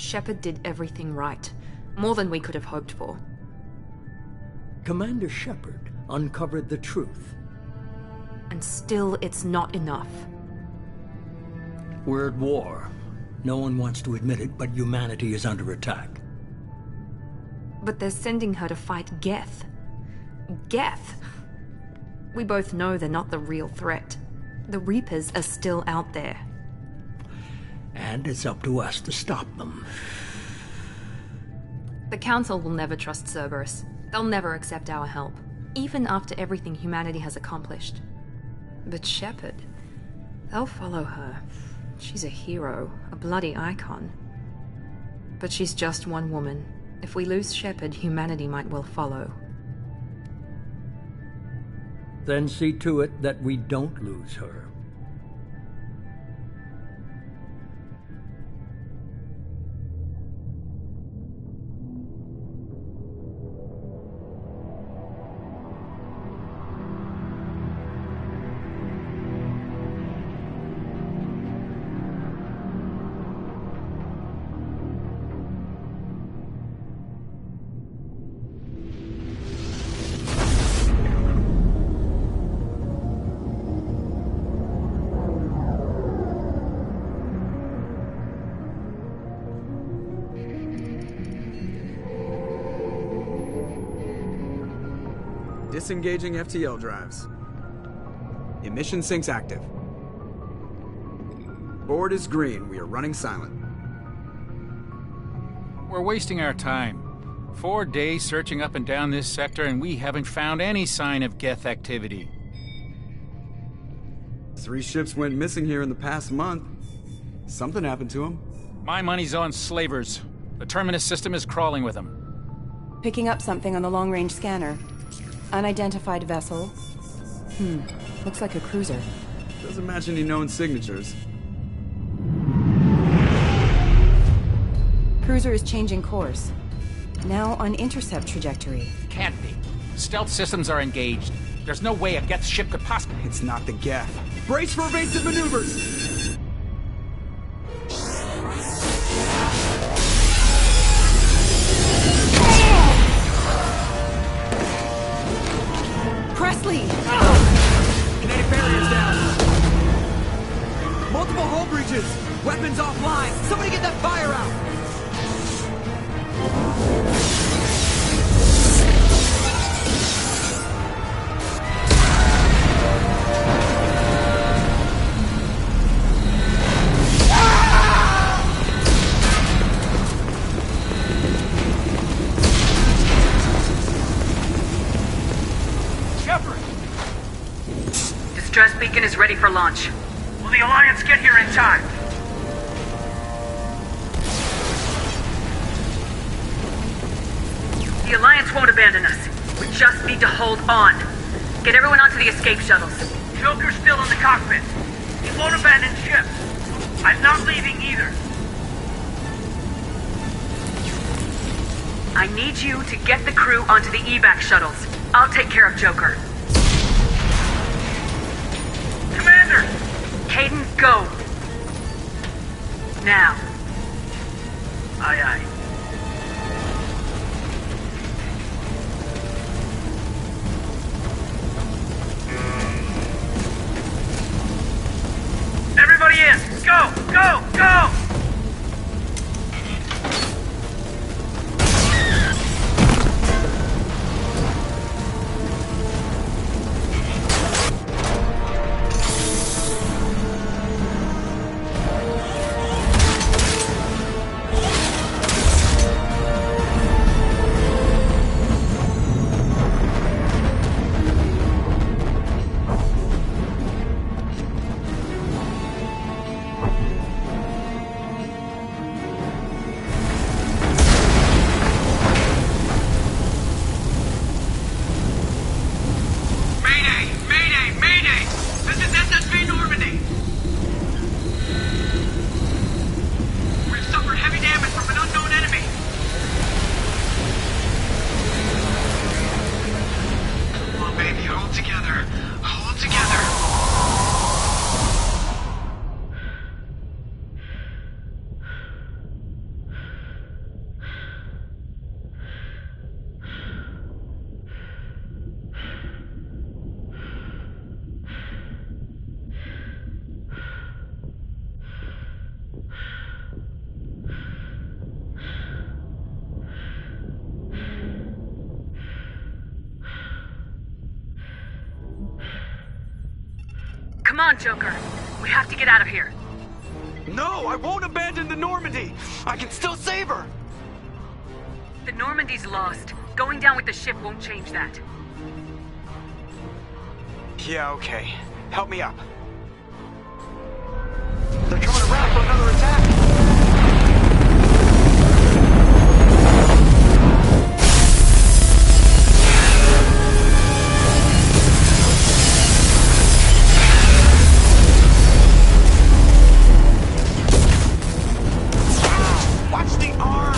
Shepard did everything right. More than we could have hoped for. Commander Shepard uncovered the truth. And still, it's not enough. We're at war. No one wants to admit it, but humanity is under attack. But they're sending her to fight Geth. Geth! We both know they're not the real threat. The Reapers are still out there. And it's up to us to stop them. The Council will never trust Cerberus. They'll never accept our help, even after everything humanity has accomplished. But Shepard, they'll follow her. She's a hero, a bloody icon. But she's just one woman. If we lose Shepard, humanity might well follow. Then see to it that we don't lose her. Disengaging FTL drives. Emission sinks active. Board is green. We are running silent. We're wasting our time. 4 days searching up and down this sector, and we haven't found any sign of Geth activity. 3 ships went missing here in the past month. Something happened to them. My money's on slavers. The Terminus system is crawling with them. Picking up something on the long-range scanner. Unidentified vessel. Looks like a cruiser. Doesn't match any known signatures. Cruiser is changing course. Now on intercept trajectory. Can't be. Stealth systems are engaged. There's no way a Geth ship could possibly... It's not the Geth. Brace for evasive maneuvers! Presley! Kinetic barriers down! Multiple hull breaches! Weapons offline! Somebody get that fire out! Distress beacon is ready for launch. Will the Alliance get here in time? The Alliance won't abandon us. We just need to hold on. Get everyone onto the escape shuttles. Joker's still in the cockpit. He won't abandon ship. I'm not leaving either. I need you to get the crew onto the evac shuttles. I'll take care of Joker. Commander! Hayden, go! Now. Aye, aye. Everybody in! Go! Go! Go! Come on, Joker. We have to get out of here. No, I won't abandon the Normandy! I can still save her! The Normandy's lost. Going down with the ship won't change that. Yeah, okay. Help me up. They're coming around for another attack! Watch the arm!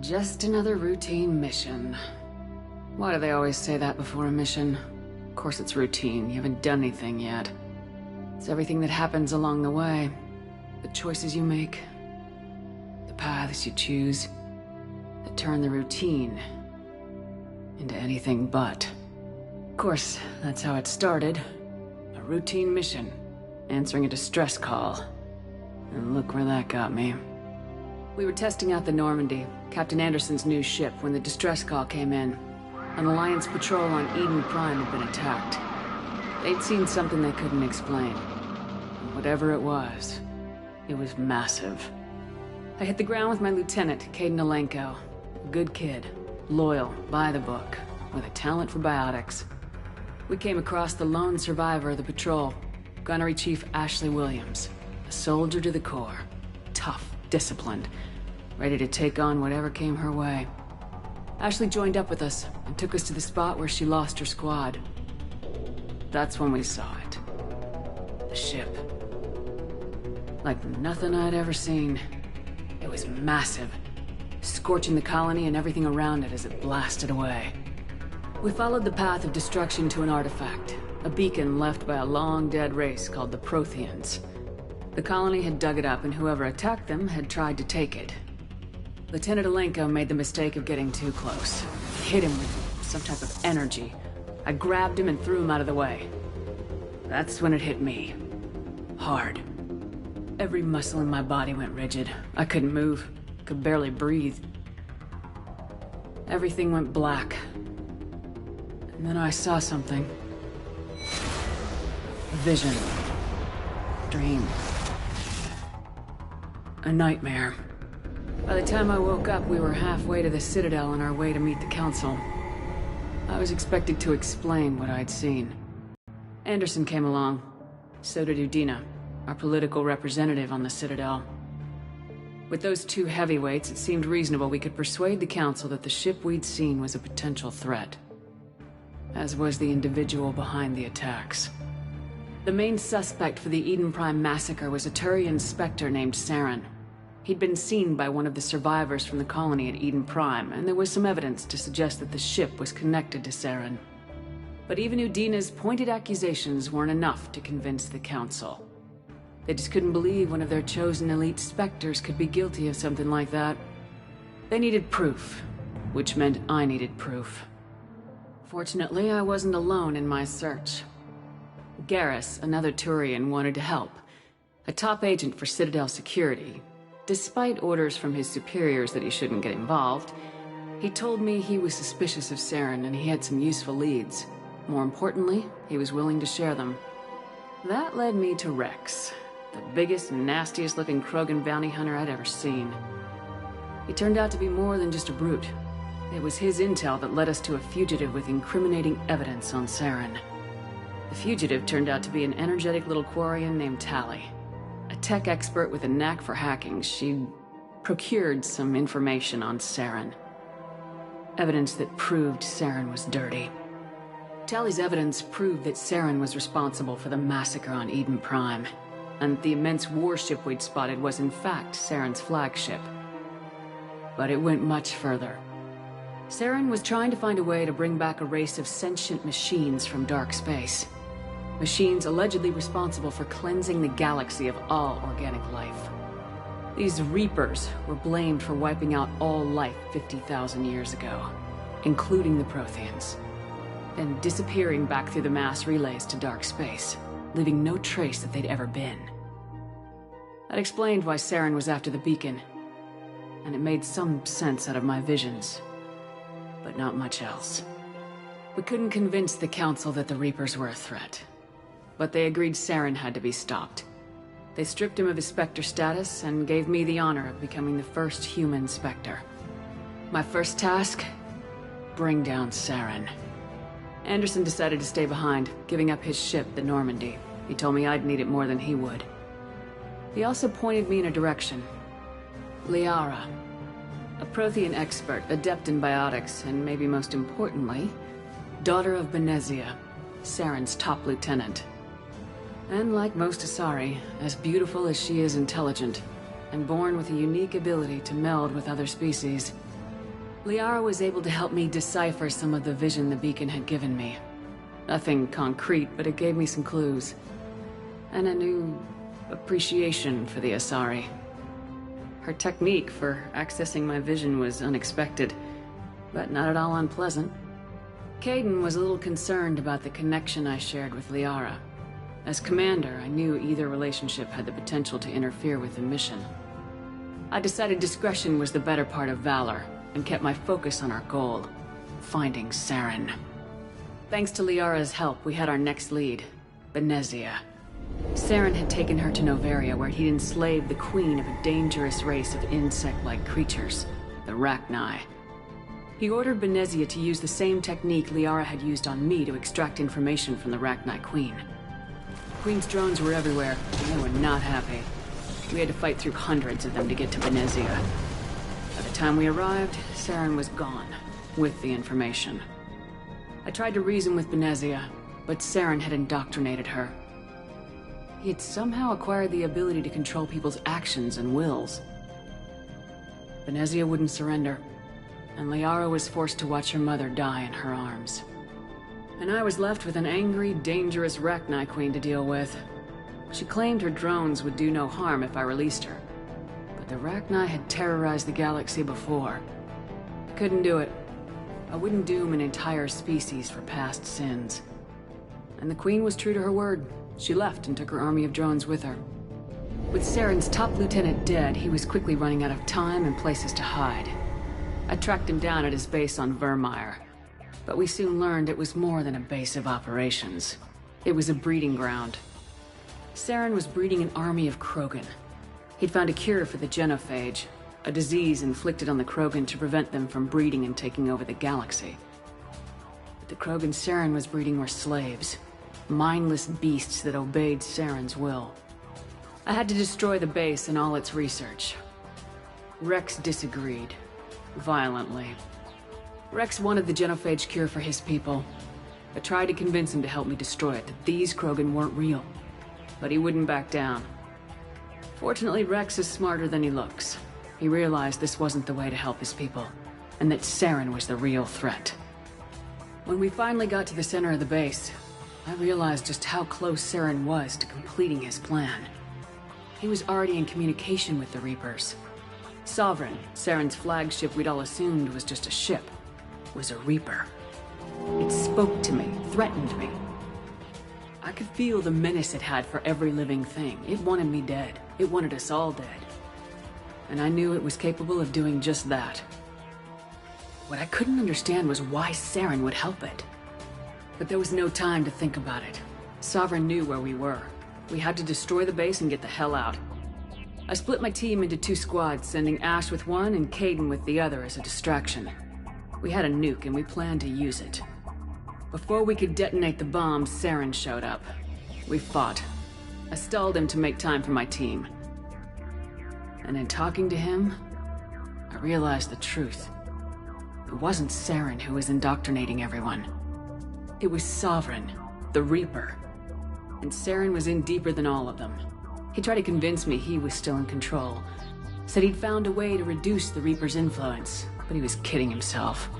Just another routine mission. Why do they always say that before a mission? Of course it's routine, you haven't done anything yet. It's everything that happens along the way. The choices you make, the paths you choose, that turn the routine into anything but. Of course, that's how it started. A routine mission, answering a distress call. And look where that got me. We were testing out the Normandy, Captain Anderson's new ship, when the distress call came in. An Alliance patrol on Eden Prime had been attacked. They'd seen something they couldn't explain. And whatever it was massive. I hit the ground with my lieutenant, Caden Alenko. A good kid, loyal, by the book, with a talent for biotics. We came across the lone survivor of the patrol, Gunnery Chief Ashley Williams. A soldier to the core. Tough, disciplined, ready to take on whatever came her way. Ashley joined up with us and took us to the spot where she lost her squad. That's when we saw it. The ship. Like nothing I'd ever seen. It was massive, scorching the colony and everything around it as it blasted away. We followed the path of destruction to an artifact, a beacon left by a long-dead race called the Protheans. The colony had dug it up, and whoever attacked them had tried to take it. Lieutenant Alenko made the mistake of getting too close. He hit him with some type of energy. I grabbed him and threw him out of the way. That's when it hit me. Hard. Every muscle in my body went rigid. I couldn't move. Could barely breathe. Everything went black. And then I saw something. A vision. Dream. A nightmare. By the time I woke up, we were halfway to the Citadel on our way to meet the Council. I was expected to explain what I'd seen. Anderson came along. So did Udina, our political representative on the Citadel. With those two heavyweights, it seemed reasonable we could persuade the Council that the ship we'd seen was a potential threat. As was the individual behind the attacks. The main suspect for the Eden Prime massacre was a Turian Spectre named Saren. He'd been seen by one of the survivors from the colony at Eden Prime, and there was some evidence to suggest that the ship was connected to Saren. But even Udina's pointed accusations weren't enough to convince the Council. They just couldn't believe one of their chosen elite Spectres could be guilty of something like that. They needed proof, which meant I needed proof. Fortunately, I wasn't alone in my search. Garrus, another Turian, wanted to help. A top agent for Citadel Security. Despite orders from his superiors that he shouldn't get involved, he told me he was suspicious of Saren and he had some useful leads. More importantly, he was willing to share them. That led me to Rex, the biggest and nastiest looking Krogan bounty hunter I'd ever seen. He turned out to be more than just a brute. It was his intel that led us to a fugitive with incriminating evidence on Saren. The fugitive turned out to be an energetic little Quarian named Tali. A tech expert with a knack for hacking, she'd procured some information on Saren. Evidence that proved Saren was dirty. Tali's evidence proved that Saren was responsible for the massacre on Eden Prime, and the immense warship we'd spotted was in fact Saren's flagship. But it went much further. Saren was trying to find a way to bring back a race of sentient machines from dark space. Machines allegedly responsible for cleansing the galaxy of all organic life. These Reapers were blamed for wiping out all life 50,000 years ago, including the Protheans, then disappearing back through the mass relays to dark space, leaving no trace that they'd ever been. That explained why Saren was after the beacon, and it made some sense out of my visions, but not much else. We couldn't convince the Council that the Reapers were a threat, but they agreed Saren had to be stopped. They stripped him of his Spectre status and gave me the honor of becoming the first human Spectre. My first task? Bring down Saren. Anderson decided to stay behind, giving up his ship, the Normandy. He told me I'd need it more than he would. He also pointed me in a direction. Liara. A Prothean expert, adept in biotics, and maybe most importantly, daughter of Benezia, Saren's top lieutenant. And like most Asari, as beautiful as she is intelligent, and born with a unique ability to meld with other species, Liara was able to help me decipher some of the vision the beacon had given me. Nothing concrete, but it gave me some clues. And a new appreciation for the Asari. Her technique for accessing my vision was unexpected, but not at all unpleasant. Kaidan was a little concerned about the connection I shared with Liara. As commander, I knew either relationship had the potential to interfere with the mission. I decided discretion was the better part of valor, and kept my focus on our goal, finding Saren. Thanks to Liara's help, we had our next lead, Benezia. Saren had taken her to Noveria, where he'd enslaved the queen of a dangerous race of insect-like creatures, the Rachni. He ordered Benezia to use the same technique Liara had used on me to extract information from the Rachni queen. The queen's drones were everywhere, and they were not happy. We had to fight through hundreds of them to get to Benezia. By the time we arrived, Saren was gone, with the information. I tried to reason with Benezia, but Saren had indoctrinated her. He had somehow acquired the ability to control people's actions and wills. Benezia wouldn't surrender, and Liara was forced to watch her mother die in her arms. And I was left with an angry, dangerous Rachni queen to deal with. She claimed her drones would do no harm if I released her. But the Rachni had terrorized the galaxy before. I couldn't do it. I wouldn't doom an entire species for past sins. And the queen was true to her word. She left and took her army of drones with her. With Saren's top lieutenant dead, he was quickly running out of time and places to hide. I tracked him down at his base on Vermeer, but we soon learned it was more than a base of operations. It was a breeding ground. Saren was breeding an army of Krogan. He'd found a cure for the genophage, a disease inflicted on the Krogan to prevent them from breeding and taking over the galaxy. But the Krogan Saren was breeding were slaves, mindless beasts that obeyed Saren's will. I had to destroy the base and all its research. Rex disagreed, violently. Rex wanted the genophage cure for his people. I tried to convince him to help me destroy it, that these Krogan weren't real. But he wouldn't back down. Fortunately, Rex is smarter than he looks. He realized this wasn't the way to help his people, and that Saren was the real threat. When we finally got to the center of the base, I realized just how close Saren was to completing his plan. He was already in communication with the Reapers. Sovereign, Saren's flagship we'd all assumed was just a ship, was a Reaper. It spoke to me, threatened me. I could feel the menace it had for every living thing. It wanted me dead. It wanted us all dead. And I knew it was capable of doing just that. What I couldn't understand was why Saren would help it. But there was no time to think about it. Sovereign knew where we were. We had to destroy the base and get the hell out. I split my team into 2 squads, sending Ash with one and Caden with the other as a distraction. We had a nuke and we planned to use it. Before we could detonate the bomb, Saren showed up. We fought. I stalled him to make time for my team. And in talking to him, I realized the truth. It wasn't Saren who was indoctrinating everyone. It was Sovereign, the Reaper. And Saren was in deeper than all of them. He tried to convince me he was still in control. Said he'd found a way to reduce the Reaper's influence, but he was kidding himself.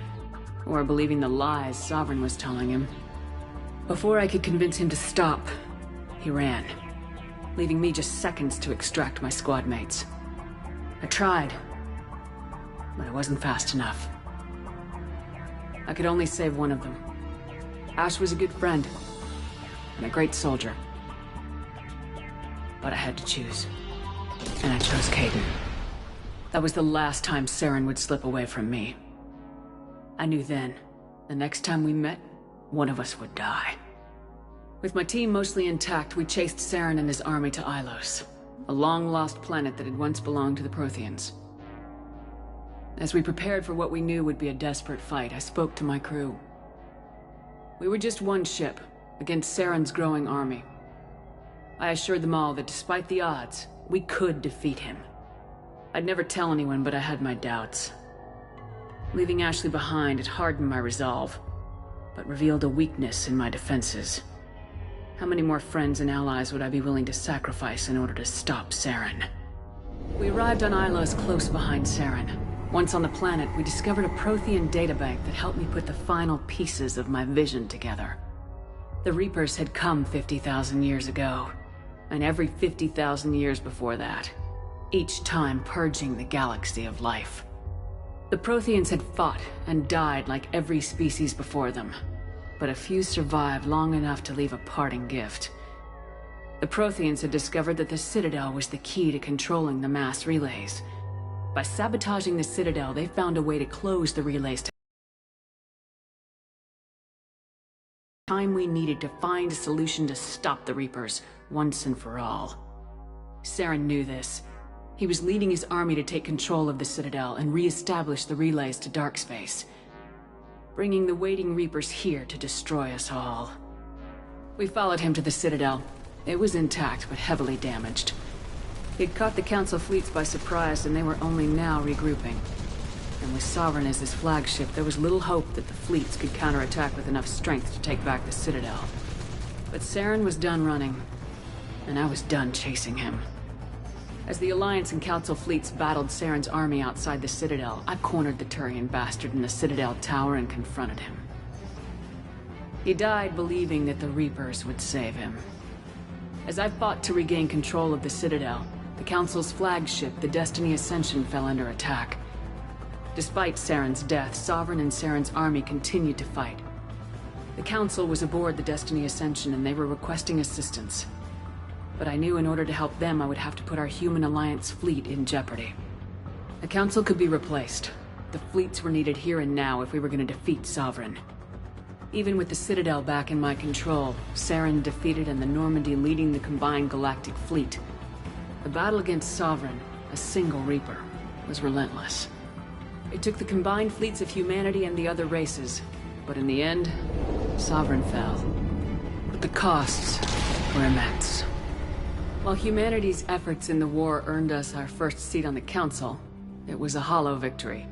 Or believing the lies Sovereign was telling him. Before I could convince him to stop, he ran, leaving me just seconds to extract my squad mates. I tried, but it wasn't fast enough. I could only save one of them. Ash was a good friend, and a great soldier. But I had to choose, and I chose Caden. That was the last time Saren would slip away from me. I knew then, the next time we met, one of us would die. With my team mostly intact, we chased Saren and his army to Ilos, a long-lost planet that had once belonged to the Protheans. As we prepared for what we knew would be a desperate fight, I spoke to my crew. We were just one ship, against Saren's growing army. I assured them all that despite the odds, we could defeat him. I'd never tell anyone, but I had my doubts. Leaving Ashley behind had hardened my resolve, but revealed a weakness in my defenses. How many more friends and allies would I be willing to sacrifice in order to stop Saren? We arrived on Ilos close behind Saren. Once on the planet, we discovered a Prothean databank that helped me put the final pieces of my vision together. The Reapers had come 50,000 years ago, and every 50,000 years before that, each time purging the galaxy of life. The Protheans had fought and died like every species before them, but a few survived long enough to leave a parting gift. The Protheans had discovered that the Citadel was the key to controlling the mass relays. By sabotaging the Citadel, they found a way to close the relays to the time we needed to find a solution to stop the Reapers once and for all. Saren knew this. He was leading his army to take control of the Citadel and re-establish the relays to Darkspace, bringing the waiting Reapers here to destroy us all. We followed him to the Citadel. It was intact, but heavily damaged. He'd caught the Council fleets by surprise, and they were only now regrouping. And with Sovereign as his flagship, there was little hope that the fleets could counterattack with enough strength to take back the Citadel. But Saren was done running, and I was done chasing him. As the Alliance and Council fleets battled Saren's army outside the Citadel, I cornered the Turian bastard in the Citadel tower and confronted him. He died believing that the Reapers would save him. As I fought to regain control of the Citadel, the Council's flagship, the Destiny Ascension, fell under attack. Despite Saren's death, Sovereign and Saren's army continued to fight. The Council was aboard the Destiny Ascension and they were requesting assistance. But I knew in order to help them, I would have to put our human Alliance fleet in jeopardy. The Council could be replaced. The fleets were needed here and now if we were going to defeat Sovereign. Even with the Citadel back in my control, Saren defeated and the Normandy leading the combined galactic fleet. The battle against Sovereign, a single Reaper, was relentless. It took the combined fleets of humanity and the other races, but in the end, Sovereign fell. But the costs were immense. While humanity's efforts in the war earned us our first seat on the Council, it was a hollow victory.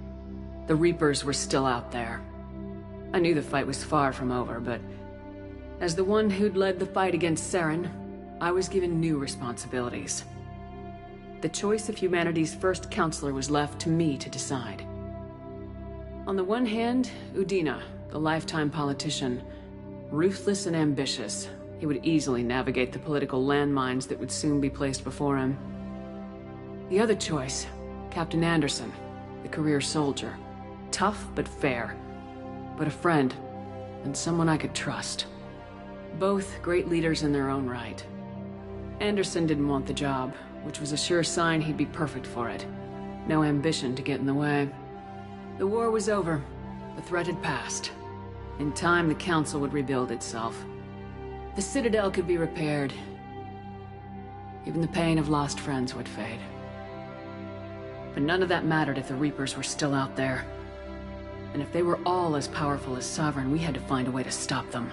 The Reapers were still out there. I knew the fight was far from over, but as the one who'd led the fight against Saren, I was given new responsibilities. The choice of humanity's first counselor was left to me to decide. On the one hand, Udina, the lifetime politician. Ruthless and ambitious, he would easily navigate the political landmines that would soon be placed before him. The other choice, Captain Anderson, the career soldier. Tough but fair. But a friend, and someone I could trust. Both great leaders in their own right. Anderson didn't want the job, which was a sure sign he'd be perfect for it. No ambition to get in the way. The war was over. The threat had passed. In time, the Council would rebuild itself. The Citadel could be repaired. Even the pain of lost friends would fade. But none of that mattered if the Reapers were still out there. And if they were all as powerful as Sovereign, we had to find a way to stop them.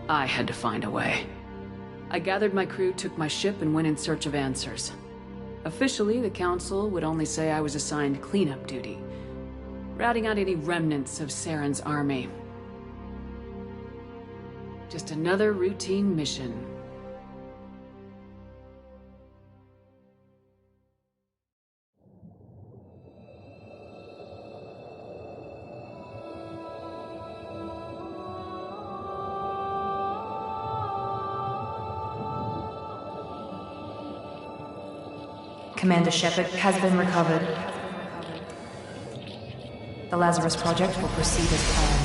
I had to find a way. I gathered my crew, took my ship, and went in search of answers. Officially, the Council would only say I was assigned cleanup duty, routing out any remnants of Saren's army. Just another routine mission. Commander Shepard has been recovered. The Lazarus Project will proceed as planned.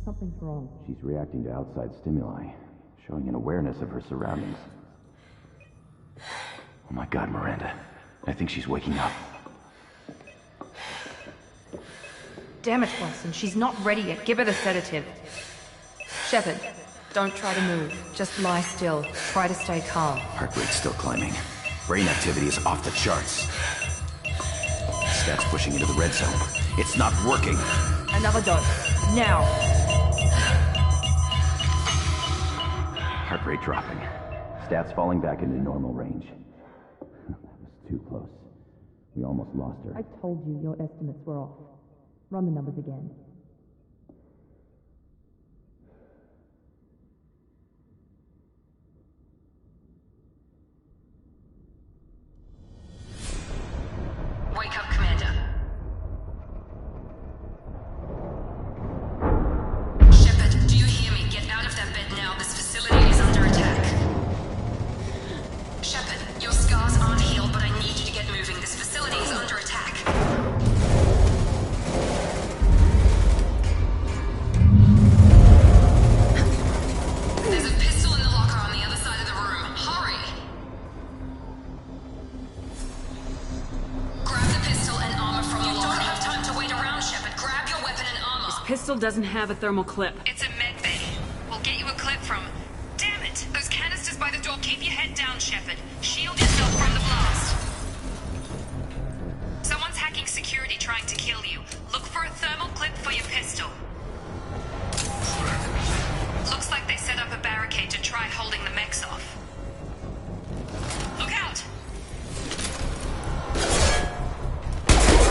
Something's wrong. She's reacting to outside stimuli, showing an awareness of her surroundings. Oh my god, Miranda. I think she's waking up. Damn it, Watson, she's not ready yet. Give her the sedative. Shepard, don't try to move. Just lie still. Try to stay calm. Heart rate's still climbing. Brain activity is off the charts. Stats pushing into the red zone. It's not working. Another dose. Now. Heart rate dropping. Stats falling back into normal range. That was too close. We almost lost her. I told you your estimates were off. Run the numbers again. Wake up, Commander. Shepard, do you hear me? Get out of that bed now. This facility is under attack. Shepard, your scars aren't healed, but I need you to get moving. This facility is under attack. There's a pistol in the locker on the other side of the room. Hurry! Grab the pistol and armor from the locker. You don't have time to wait around, Shepard. Grab your weapon and armor. This pistol doesn't have a thermal clip. It's a med bay. We'll get you a clip from... Damn it! Those canisters by the door. Keep your head down, Shepard. Shield yourself from the blast. Someone's hacking security trying to kill you. Look for a thermal clip for your pistol. Looks like they set up a barricade to try holding the mechs off. Look out!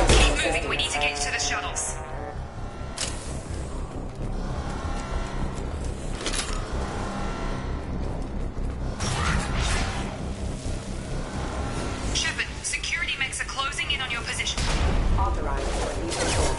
Keep moving. We need to get to the shuttles. Shepard, security mechs are closing in on your position. Authorized for lead control.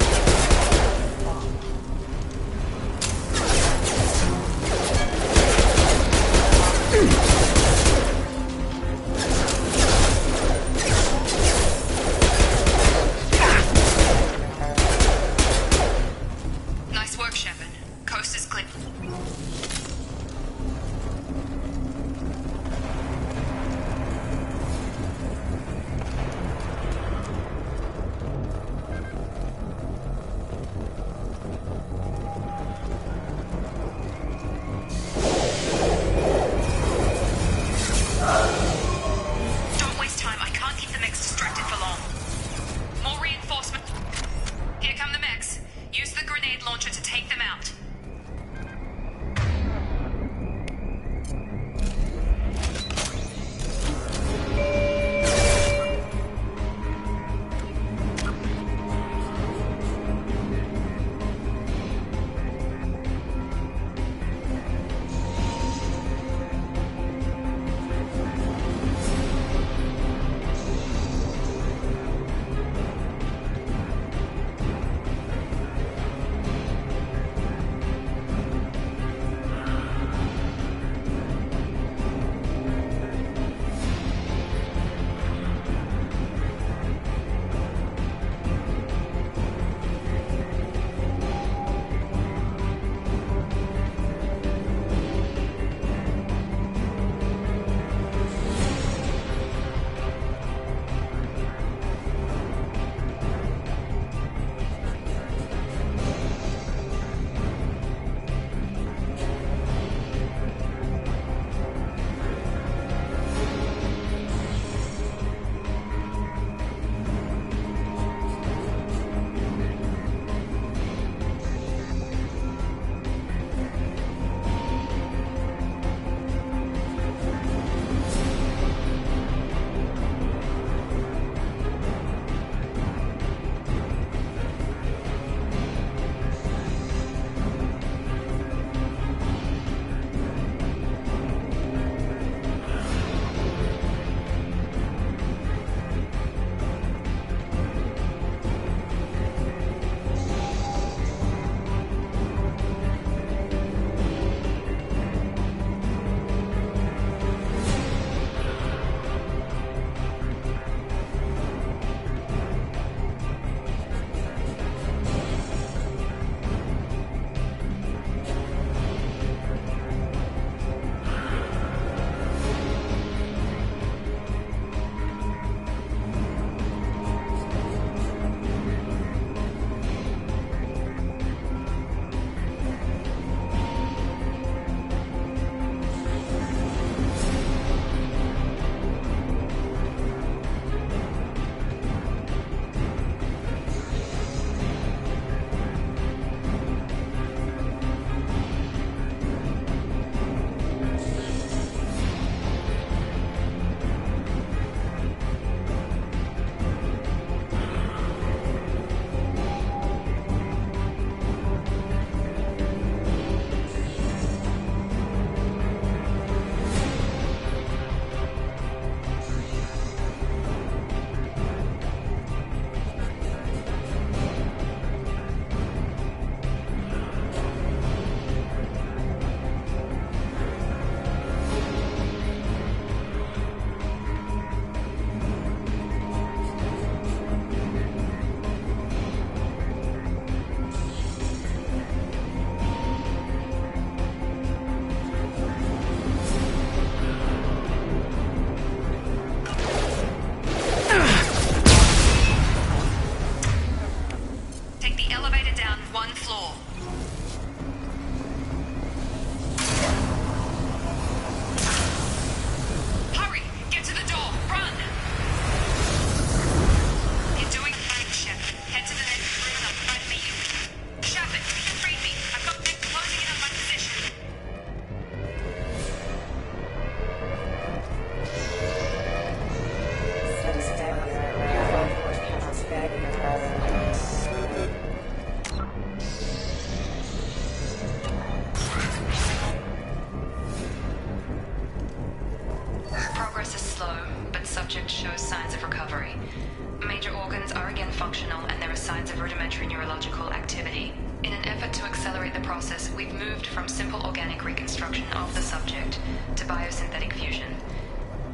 biological activity. In an effort to accelerate the process, we've moved from simple organic reconstruction of the subject to biosynthetic fusion.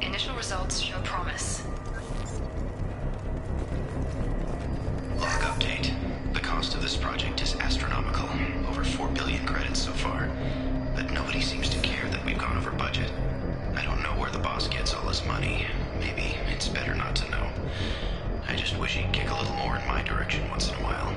Initial results show promise. Log update. The cost of this project is astronomical. Over 4 billion credits so far. But nobody seems to care that we've gone over budget. I don't know where the boss gets all his money. Maybe it's better not to know. I just wish he'd kick a little more in my direction once in a while.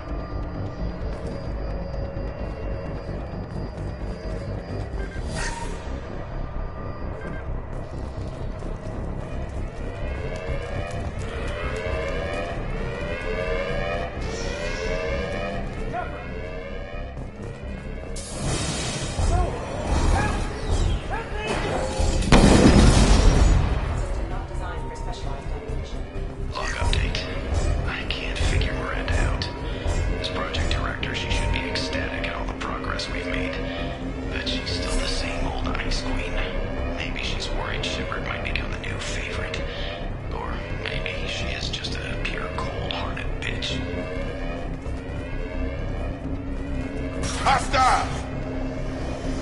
Hostile!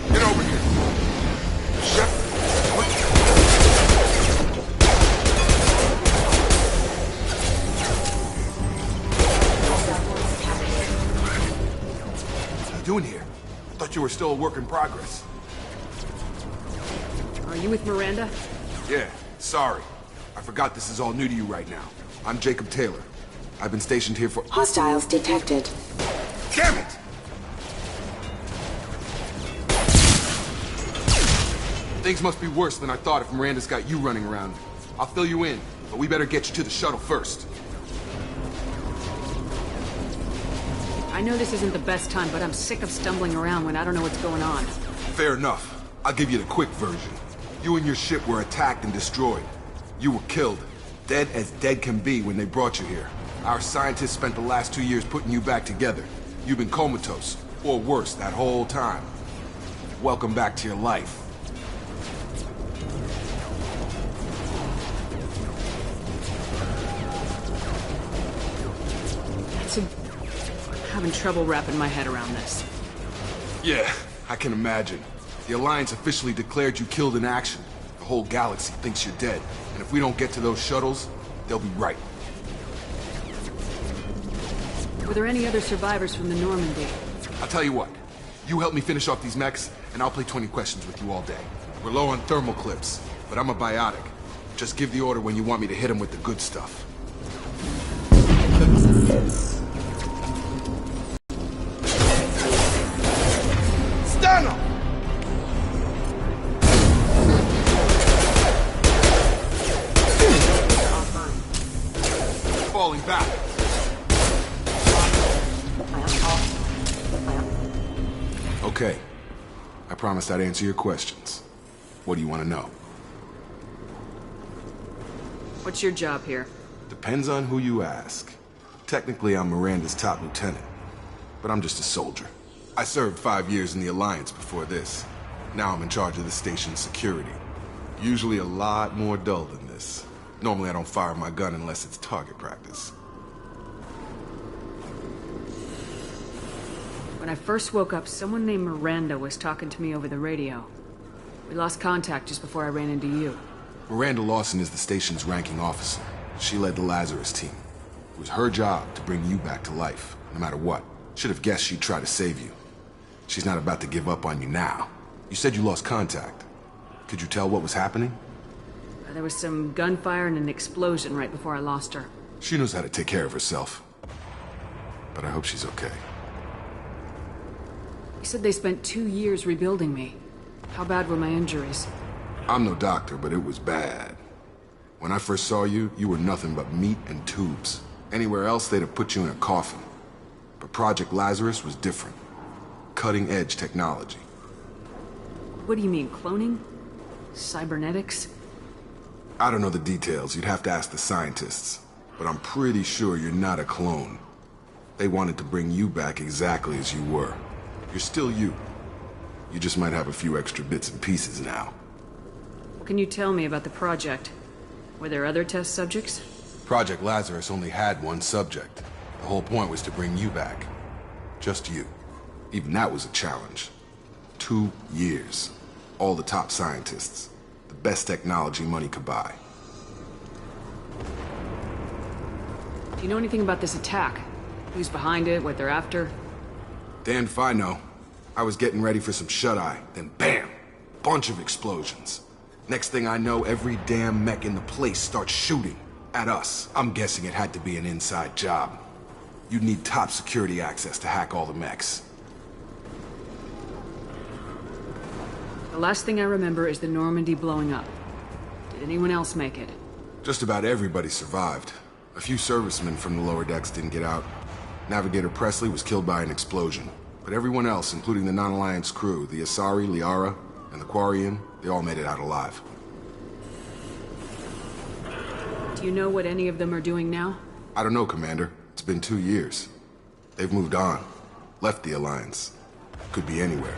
Get over here. Chef, what? What are you doing here? I thought you were still a work in progress. Are you with Miranda? Yeah, sorry. I forgot this is all new to you right now. I'm Jacob Taylor. I've been stationed here for— Hostiles detected. Damn it! Things must be worse than I thought if Miranda's got you running around. I'll fill you in, but we better get you to the shuttle first. I know this isn't the best time, but I'm sick of stumbling around when I don't know what's going on. Fair enough. I'll give you the quick version. You and your ship were attacked and destroyed. You were killed. Dead as dead can be when they brought you here. Our scientists spent the last 2 years putting you back together. You've been comatose, or worse, that whole time. Welcome back to your life. I'm having trouble wrapping my head around this. Yeah, I can imagine. The Alliance officially declared you killed in action. The whole galaxy thinks you're dead. And if we don't get to those shuttles, they'll be right. Were there any other survivors from the Normandy? I'll tell you what. You help me finish off these mechs, and I'll play 20 questions with you all day. We're low on thermal clips, but I'm a biotic. Just give the order when you want me to hit them with the good stuff. Stun them! Falling back. Okay. I promised I'd answer your questions. What do you want to know? What's your job here? Depends on who you ask. Technically, I'm Miranda's top lieutenant, but I'm just a soldier. I served 5 years in the Alliance before this. Now I'm in charge of the station's security. Usually a lot more dull than this. Normally I don't fire my gun unless it's target practice. When I first woke up, someone named Miranda was talking to me over the radio. We lost contact just before I ran into you. Miranda Lawson is the station's ranking officer. She led the Lazarus team. It was her job to bring you back to life, no matter what. Should have guessed she'd try to save you. She's not about to give up on you now. You said you lost contact. Could you tell what was happening? There was some gunfire and an explosion right before I lost her. She knows how to take care of herself. But I hope she's okay. You said they spent 2 years rebuilding me. How bad were my injuries? I'm no doctor, but it was bad. When I first saw you, you were nothing but meat and tubes. Anywhere else, they'd have put you in a coffin. But Project Lazarus was different. Cutting-edge technology. What do you mean, cloning? Cybernetics? I don't know the details. You'd have to ask the scientists. But I'm pretty sure you're not a clone. They wanted to bring you back exactly as you were. You're still you. You just might have a few extra bits and pieces now. What can you tell me about the project? Were there other test subjects? Project Lazarus only had one subject. The whole point was to bring you back. Just you. Even that was a challenge. 2 years. All the top scientists. The best technology money could buy. Do you know anything about this attack? Who's behind it, what they're after? Damned if I know. I was getting ready for some shut-eye, then bam! Bunch of explosions. Next thing I know, every damn mech in the place starts shooting. At us. I'm guessing it had to be an inside job. You'd need top security access to hack all the mechs. The last thing I remember is the Normandy blowing up. Did anyone else make it? Just about everybody survived. A few servicemen from the lower decks didn't get out. Navigator Presley was killed by an explosion. But everyone else, including the non-Alliance crew, the Asari, Liara, and the Quarian, they all made it out alive. Do you know what any of them are doing now? I don't know, Commander. It's been 2 years. They've moved on. Left the Alliance. Could be anywhere.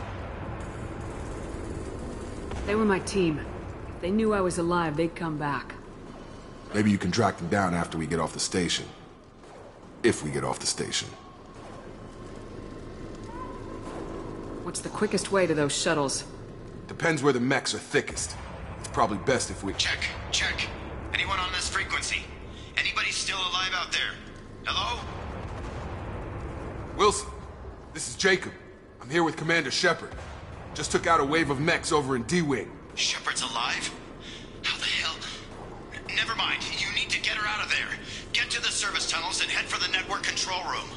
They were my team. If they knew I was alive, they'd come back. Maybe you can track them down after we get off the station. If we get off the station. What's the quickest way to those shuttles? Depends where the mechs are thickest. It's probably best if we... Check. Anyone on this frequency? Anybody still alive out there? Hello? Wilson, this is Jacob. I'm here with Commander Shepard. Just took out a wave of mechs over in D-Wing. Shepard's alive? How the hell? Never mind. You need to get her out of there. Get to the service tunnels and head for the network control room.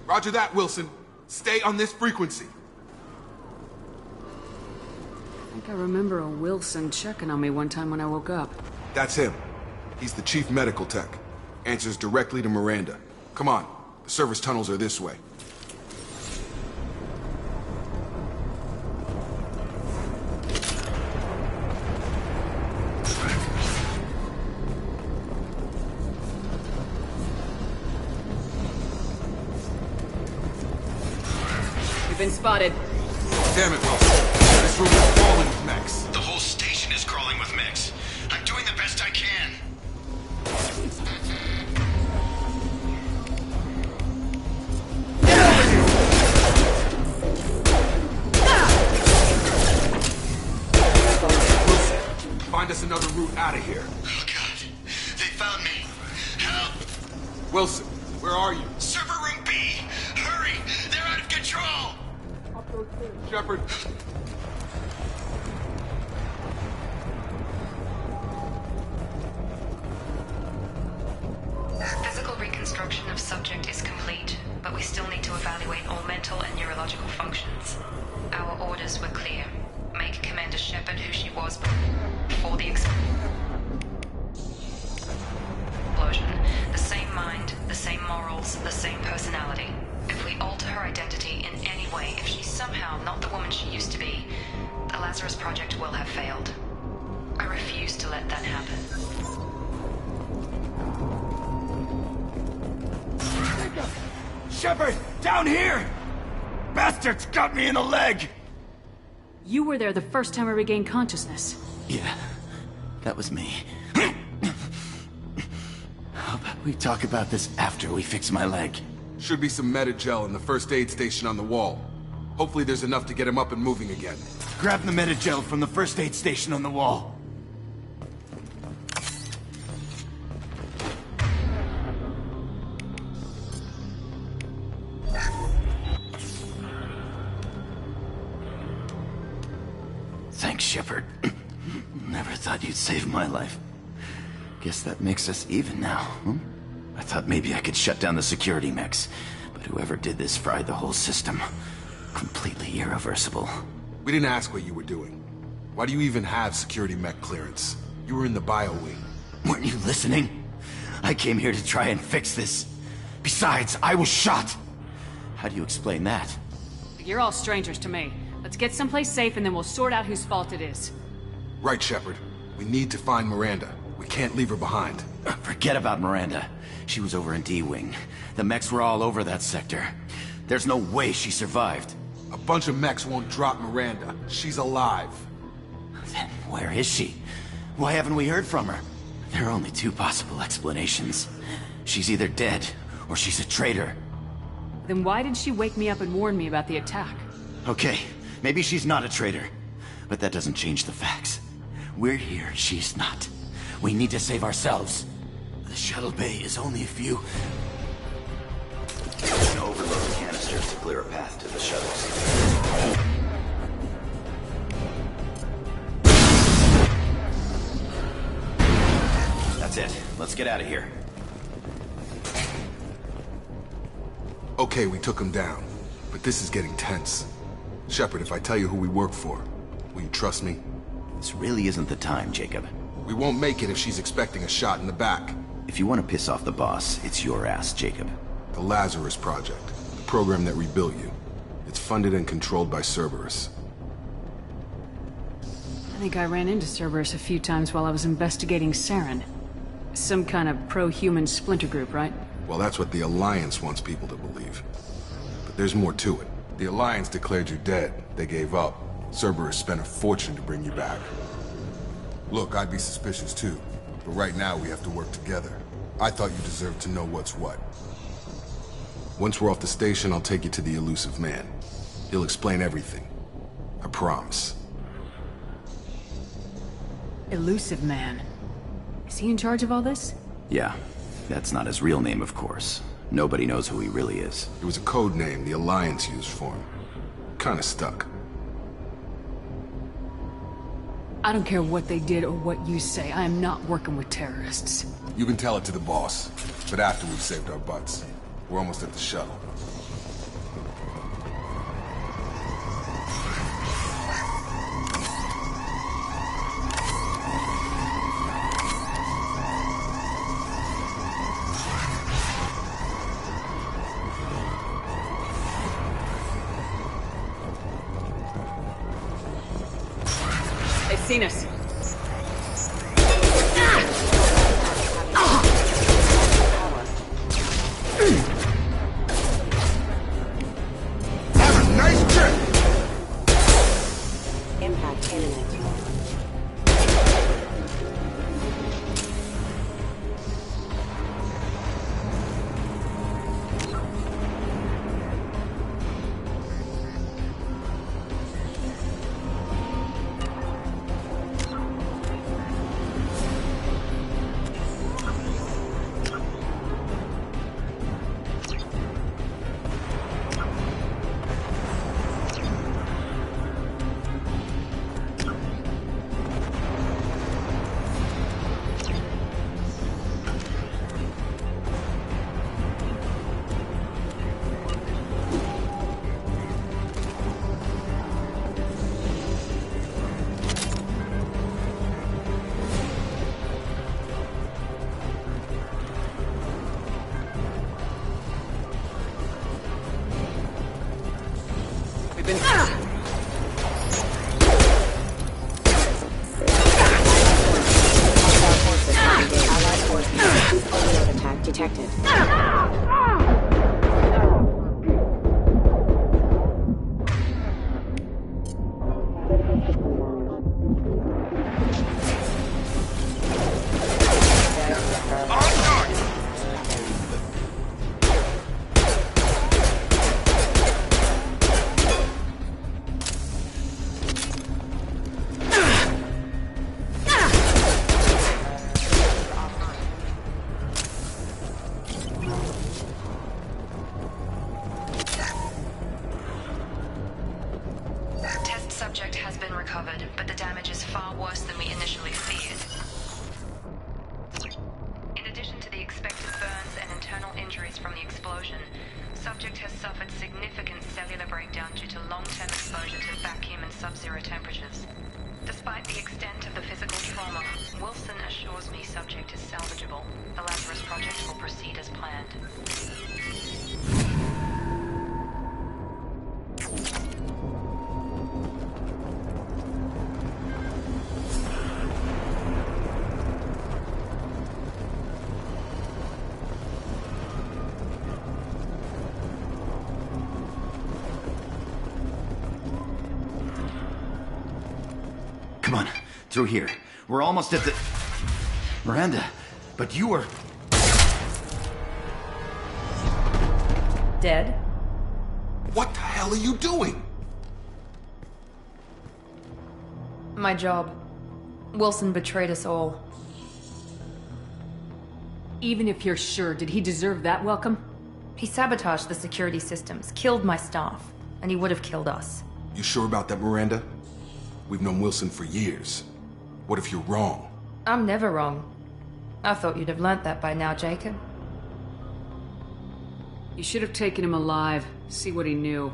Roger that, Wilson. Stay on this frequency. I think I remember a Wilson checking on me one time when I woke up. That's him. He's the chief medical tech. Answers directly to Miranda. Come on. The service tunnels are this way. You've been spotted. Damn it, Wilson. This room is crawling with mechs. The whole station is crawling with mechs. I'm doing the best I can. Wilson, find us another route out of here. Oh, God. They found me. Help! Wilson, where are you? Server room B! Hurry! They're out of control! Shepard. Physical reconstruction of subject is complete, but we still need to evaluate all mental and neurological functions. Our orders were clear. Make Commander Shepard who she was before the explosion. The same mind, the same morals, the same personality. If we alter her identity in any way, if she's somehow not the woman she used to be, the Lazarus Project will have failed. I refuse to let that happen. Shepard! Down here! Bastards got me in the leg! You were there the first time I regained consciousness. Yeah, that was me. How about we talk about this after we fix my leg? Should be some Metagel in the first aid station on the wall. Hopefully there's enough to get him up and moving again. Grab the Metagel from the first aid station on the wall. Thanks, Shepard. Never thought you'd save my life. Guess that makes us even now, huh? I thought maybe I could shut down the security mechs, but whoever did this fried the whole system. Completely irreversible. We didn't ask what you were doing. Why do you even have security mech clearance? You were in the bio wing. Weren't you listening? I came here to try and fix this. Besides, I was shot. How do you explain that? You're all strangers to me. Let's get someplace safe and then we'll sort out whose fault it is. Right, Shepard. We need to find Miranda. We can't leave her behind. Forget about Miranda. She was over in D-Wing. The mechs were all over that sector. There's no way she survived. A bunch of mechs won't drop Miranda. She's alive. Then where is she? Why haven't we heard from her? There are only two possible explanations. She's either dead, or she's a traitor. Then why did she wake me up and warn me about the attack? Okay, maybe she's not a traitor, but that doesn't change the facts. We're here, she's not. We need to save ourselves. The shuttle bay is only a few... We can overload the canisters to clear a path to the shuttles. That's it. Let's get out of here. Okay, we took him down, but this is getting tense. Shepard, if I tell you who we work for, will you trust me? This really isn't the time, Jacob. We won't make it if she's expecting a shot in the back. If you want to piss off the boss, it's your ass, Jacob. The Lazarus Project, the program that rebuilt you. It's funded and controlled by Cerberus. I think I ran into Cerberus a few times while I was investigating Saren. Some kind of pro-human splinter group, right? Well, that's what the Alliance wants people to believe. But there's more to it. The Alliance declared you dead. They gave up. Cerberus spent a fortune to bring you back. Look, I'd be suspicious too. But right now we have to work together. I thought you deserved to know what's what. Once we're off the station, I'll take you to the elusive man. He'll explain everything. I promise. Elusive man. Is he in charge of all this? Yeah. That's not his real name, of course. Nobody knows who he really is. It was a code name the Alliance used for him. Kinda stuck. I don't care what they did or what you say. I am not working with terrorists. You can tell it to the boss, but after we've saved our butts. We're almost at the shuttle. They've seen us. Have a nice trip! Impact imminent. Detected. Subject has been recovered, but the damage is far worse than we initially feared. In addition to the expected burns and internal injuries from the explosion, subject has suffered significant cellular breakdown due to long-term exposure to vacuum and sub-zero temperatures. Despite the extent of the physical trauma, Wilson assures me subject is salvageable. The Lazarus Project will proceed as planned. Come on, through here. We're almost at the... Miranda, but you were... Dead? What the hell are you doing? My job. Wilson betrayed us all. Even if you're sure, did he deserve that welcome? He sabotaged the security systems, killed my staff, and he would have killed us. You sure about that, Miranda? We've known Wilson for years. What if you're wrong? I'm never wrong. I thought you'd have learnt that by now, Jacob. You should have taken him alive, see what he knew.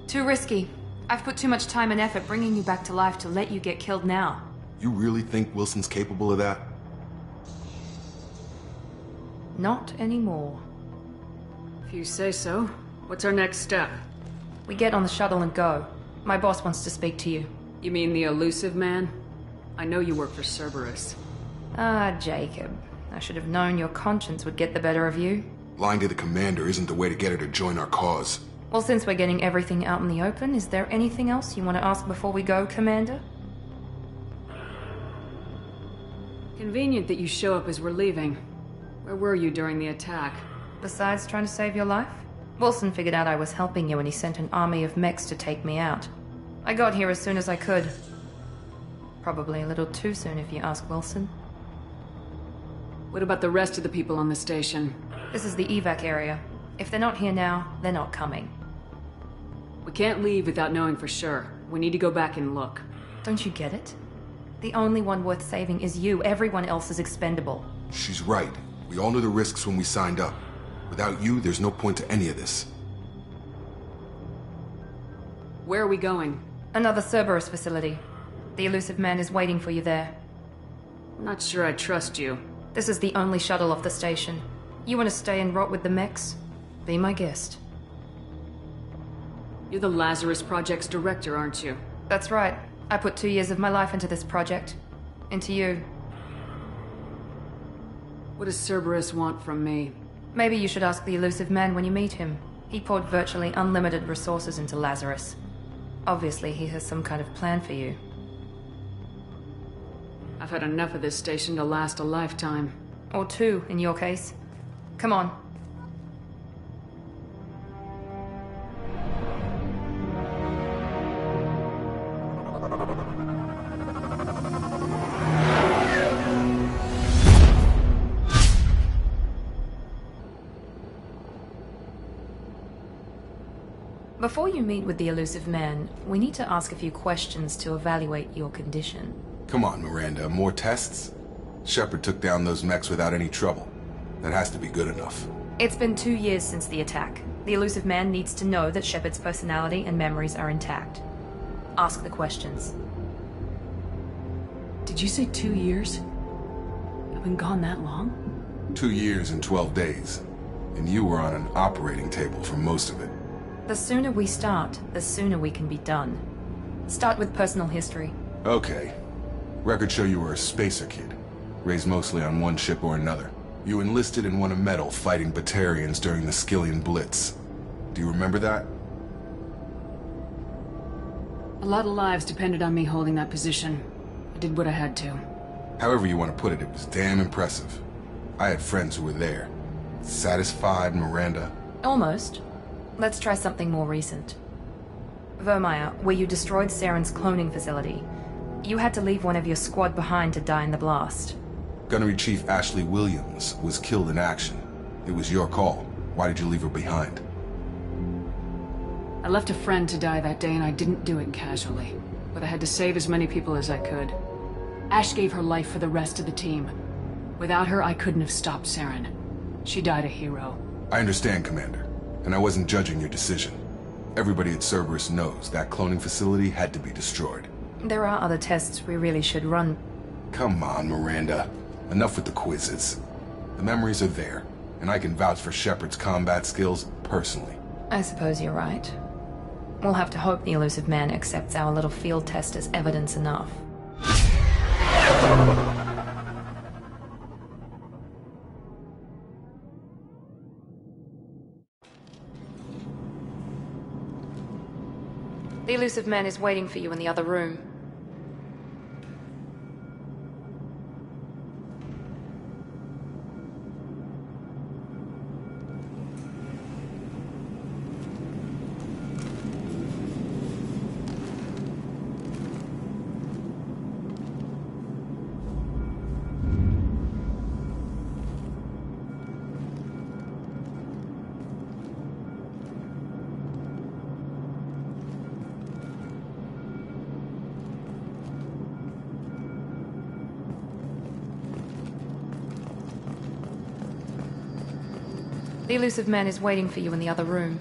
Too risky. I've put too much time and effort bringing you back to life to let you get killed now. You really think Wilson's capable of that? Not anymore. If you say so. What's our next step? We get on the shuttle and go. My boss wants to speak to you. You mean the elusive man? I know you work for Cerberus. Ah, Jacob. I should have known your conscience would get the better of you. Lying to the commander isn't the way to get her to join our cause. Well, since we're getting everything out in the open, is there anything else you want to ask before we go, Commander? Convenient that you show up as we're leaving. Where were you during the attack? Besides trying to save your life? Wilson figured out I was helping you when he sent an army of mechs to take me out. I got here as soon as I could. Probably a little too soon if you ask Wilson. What about the rest of the people on the station? This is the evac area. If they're not here now, they're not coming. We can't leave without knowing for sure. We need to go back and look. Don't you get it? The only one worth saving is you. Everyone else is expendable. She's right. We all knew the risks when we signed up. Without you, there's no point to any of this. Where are we going? Another Cerberus facility. The elusive man is waiting for you there. I'm not sure I trust you. This is the only shuttle off the station. You want to stay and rot with the mechs? Be my guest. You're the Lazarus Project's director, aren't you? That's right. I put 2 years of my life into this project. Into you. What does Cerberus want from me? Maybe you should ask the elusive man when you meet him. He poured virtually unlimited resources into Lazarus. Obviously, he has some kind of plan for you. I've had enough of this station to last a lifetime. Or 2, in your case. Come on. Before you meet with the elusive man, we need to ask a few questions to evaluate your condition. Come on, Miranda, more tests? Shepard took down those mechs without any trouble. That has to be good enough. It's been 2 years since the attack. The elusive man needs to know that Shepard's personality and memories are intact. Ask the questions. Did you say 2 years? I've been gone that long? 2 years and 12 days. And you were on an operating table for most of it. The sooner we start, the sooner we can be done. Start with personal history. Okay. Records show you were a spacer kid. Raised mostly on one ship or another. You enlisted and won a medal fighting Batarians during the Skillian Blitz. Do you remember that? A lot of lives depended on me holding that position. I did what I had to. However you want to put it, it was damn impressive. I had friends who were there. Satisfied, Miranda? Almost. Let's try something more recent. Vermeer, where you destroyed Saren's cloning facility. You had to leave one of your squad behind to die in the blast. Gunnery Chief Ashley Williams was killed in action. It was your call. Why did you leave her behind? I left a friend to die that day and I didn't do it casually. But I had to save as many people as I could. Ash gave her life for the rest of the team. Without her, I couldn't have stopped Saren. She died a hero. I understand, Commander. And I wasn't judging your decision. Everybody at Cerberus knows that cloning facility had to be destroyed. There are other tests we really should run. Come on, Miranda. Enough with the quizzes. The memories are there, and I can vouch for Shepard's combat skills personally. I suppose you're right. We'll have to hope the elusive man accepts our little field test as evidence enough. The elusive man is waiting for you in the other room. The elusive man is waiting for you in the other room.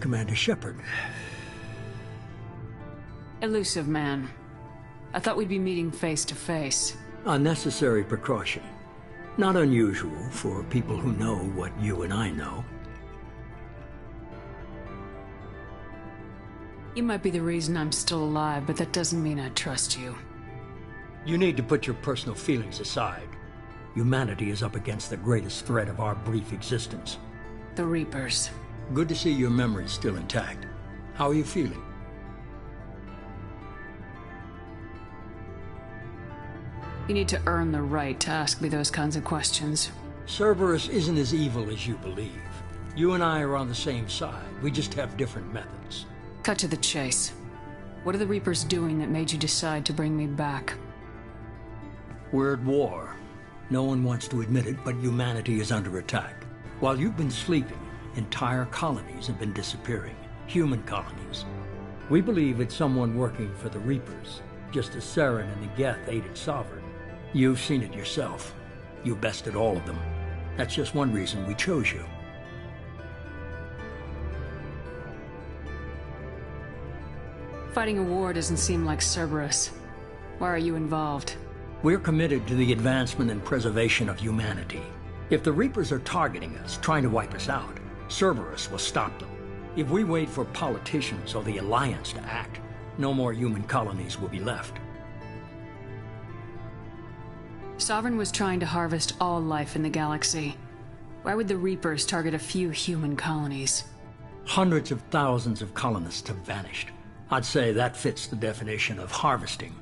Commander Shepard. Elusive man. I thought we'd be meeting face to face. A necessary precaution. Not unusual for people who know what you and I know. You might be the reason I'm still alive, but that doesn't mean I trust you. You need to put your personal feelings aside. Humanity is up against the greatest threat of our brief existence. The Reapers. Good to see your memory's still intact. How are you feeling? You need to earn the right to ask me those kinds of questions. Cerberus isn't as evil as you believe. You and I are on the same side. We just have different methods. Cut to the chase. What are the Reapers doing that made you decide to bring me back? We're at war. No one wants to admit it, but humanity is under attack. While you've been sleeping, entire colonies have been disappearing. Human colonies. We believe it's someone working for the Reapers, just as Saren and the Geth aided Sovereign. You've seen it yourself. You bested all of them. That's just one reason we chose you. Fighting a war doesn't seem like Cerberus. Why are you involved? We're committed to the advancement and preservation of humanity. If the Reapers are targeting us, trying to wipe us out, Cerberus will stop them. If we wait for politicians or the Alliance to act, no more human colonies will be left. Sovereign was trying to harvest all life in the galaxy. Why would the Reapers target a few human colonies? Hundreds of thousands of colonists have vanished. I'd say that fits the definition of harvesting.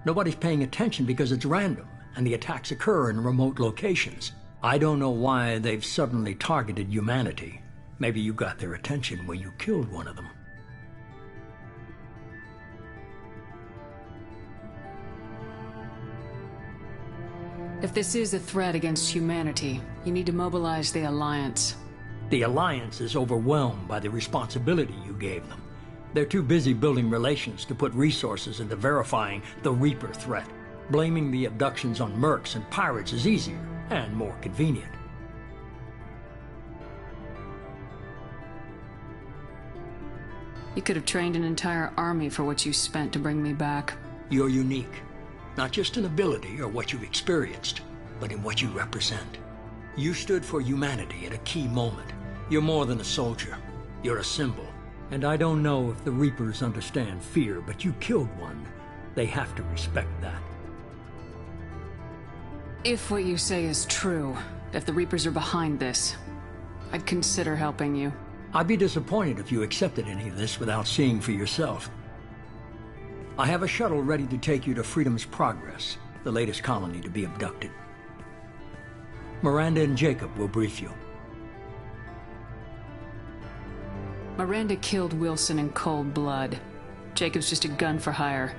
Nobody's paying attention because it's random, and the attacks occur in remote locations. I don't know why they've suddenly targeted humanity. Maybe you got their attention when you killed one of them. If this is a threat against humanity, you need to mobilize the Alliance. The Alliance is overwhelmed by the responsibility you gave them. They're too busy building relations to put resources into verifying the Reaper threat. Blaming the abductions on mercs and pirates is easier and more convenient. You could have trained an entire army for what you spent to bring me back. You're unique. Not just in ability or what you've experienced, but in what you represent. You stood for humanity at a key moment. You're more than a soldier. You're a symbol. And I don't know if the Reapers understand fear, but you killed one. They have to respect that. If what you say is true, if the Reapers are behind this, I'd consider helping you. I'd be disappointed if you accepted any of this without seeing for yourself. I have a shuttle ready to take you to Freedom's Progress, the latest colony to be abducted. Miranda and Jacob will brief you. Miranda killed Wilson in cold blood. Jacob's just a gun for hire.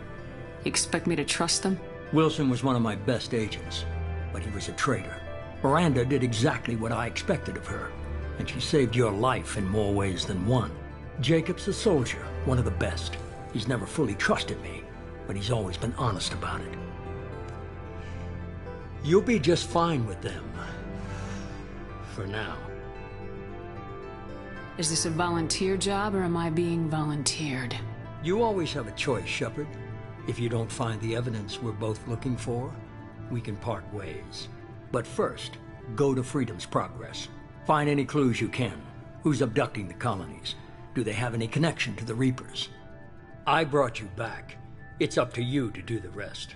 You expect me to trust them? Wilson was one of my best agents, but he was a traitor. Miranda did exactly what I expected of her, and she saved your life in more ways than one. Jacob's a soldier, one of the best. He's never fully trusted me, but he's always been honest about it. You'll be just fine with them. For now. Is this a volunteer job, or am I being volunteered? You always have a choice, Shepard. If you don't find the evidence we're both looking for, we can part ways. But first, go to Freedom's Progress. Find any clues you can. Who's abducting the colonies? Do they have any connection to the Reapers? I brought you back. It's up to you to do the rest.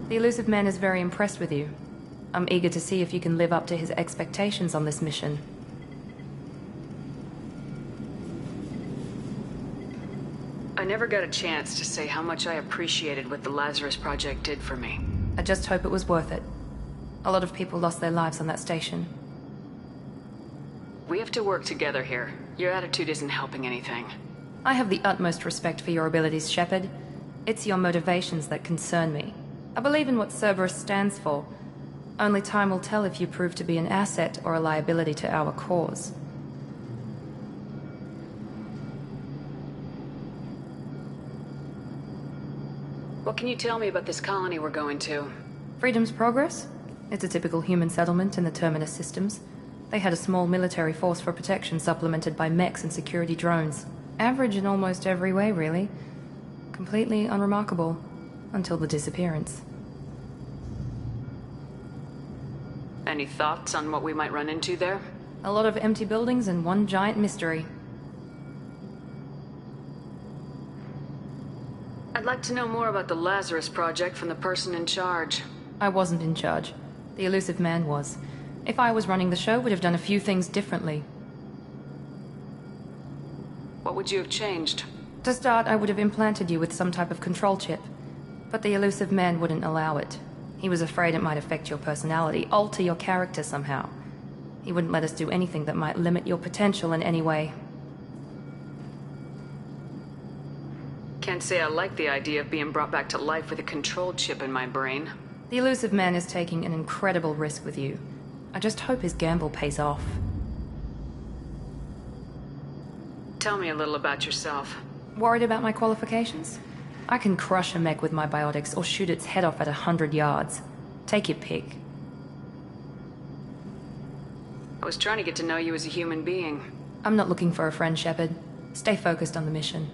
The elusive man is very impressed with you. I'm eager to see if you can live up to his expectations on this mission. I never got a chance to say how much I appreciated what the Lazarus Project did for me. I just hope it was worth it. A lot of people lost their lives on that station. We have to work together here. Your attitude isn't helping anything. I have the utmost respect for your abilities, Shepard. It's your motivations that concern me. I believe in what Cerberus stands for. Only time will tell if you prove to be an asset or a liability to our cause. What can you tell me about this colony we're going to? Freedom's Progress? It's a typical human settlement in the Terminus systems. They had a small military force for protection supplemented by mechs and security drones. Average in almost every way, really. Completely unremarkable. Until the disappearance. Any thoughts on what we might run into there? A lot of empty buildings and one giant mystery. I'd like to know more about the Lazarus Project from the person in charge. I wasn't in charge. The elusive man was. If I was running the show, would have done a few things differently. would you have changed? To start, I would have implanted you with some type of control chip. But the elusive man wouldn't allow it. He was afraid it might affect your personality, alter your character somehow. He wouldn't let us do anything that might limit your potential in any way. Can't say I like the idea of being brought back to life with a control chip in my brain. The elusive man is taking an incredible risk with you. I just hope his gamble pays off. Tell me a little about yourself. Worried about my qualifications? I can crush a mech with my biotics or shoot its head off at 100 yards. Take your pick. I was trying to get to know you as a human being. I'm not looking for a friend, Shepard. Stay focused on the mission.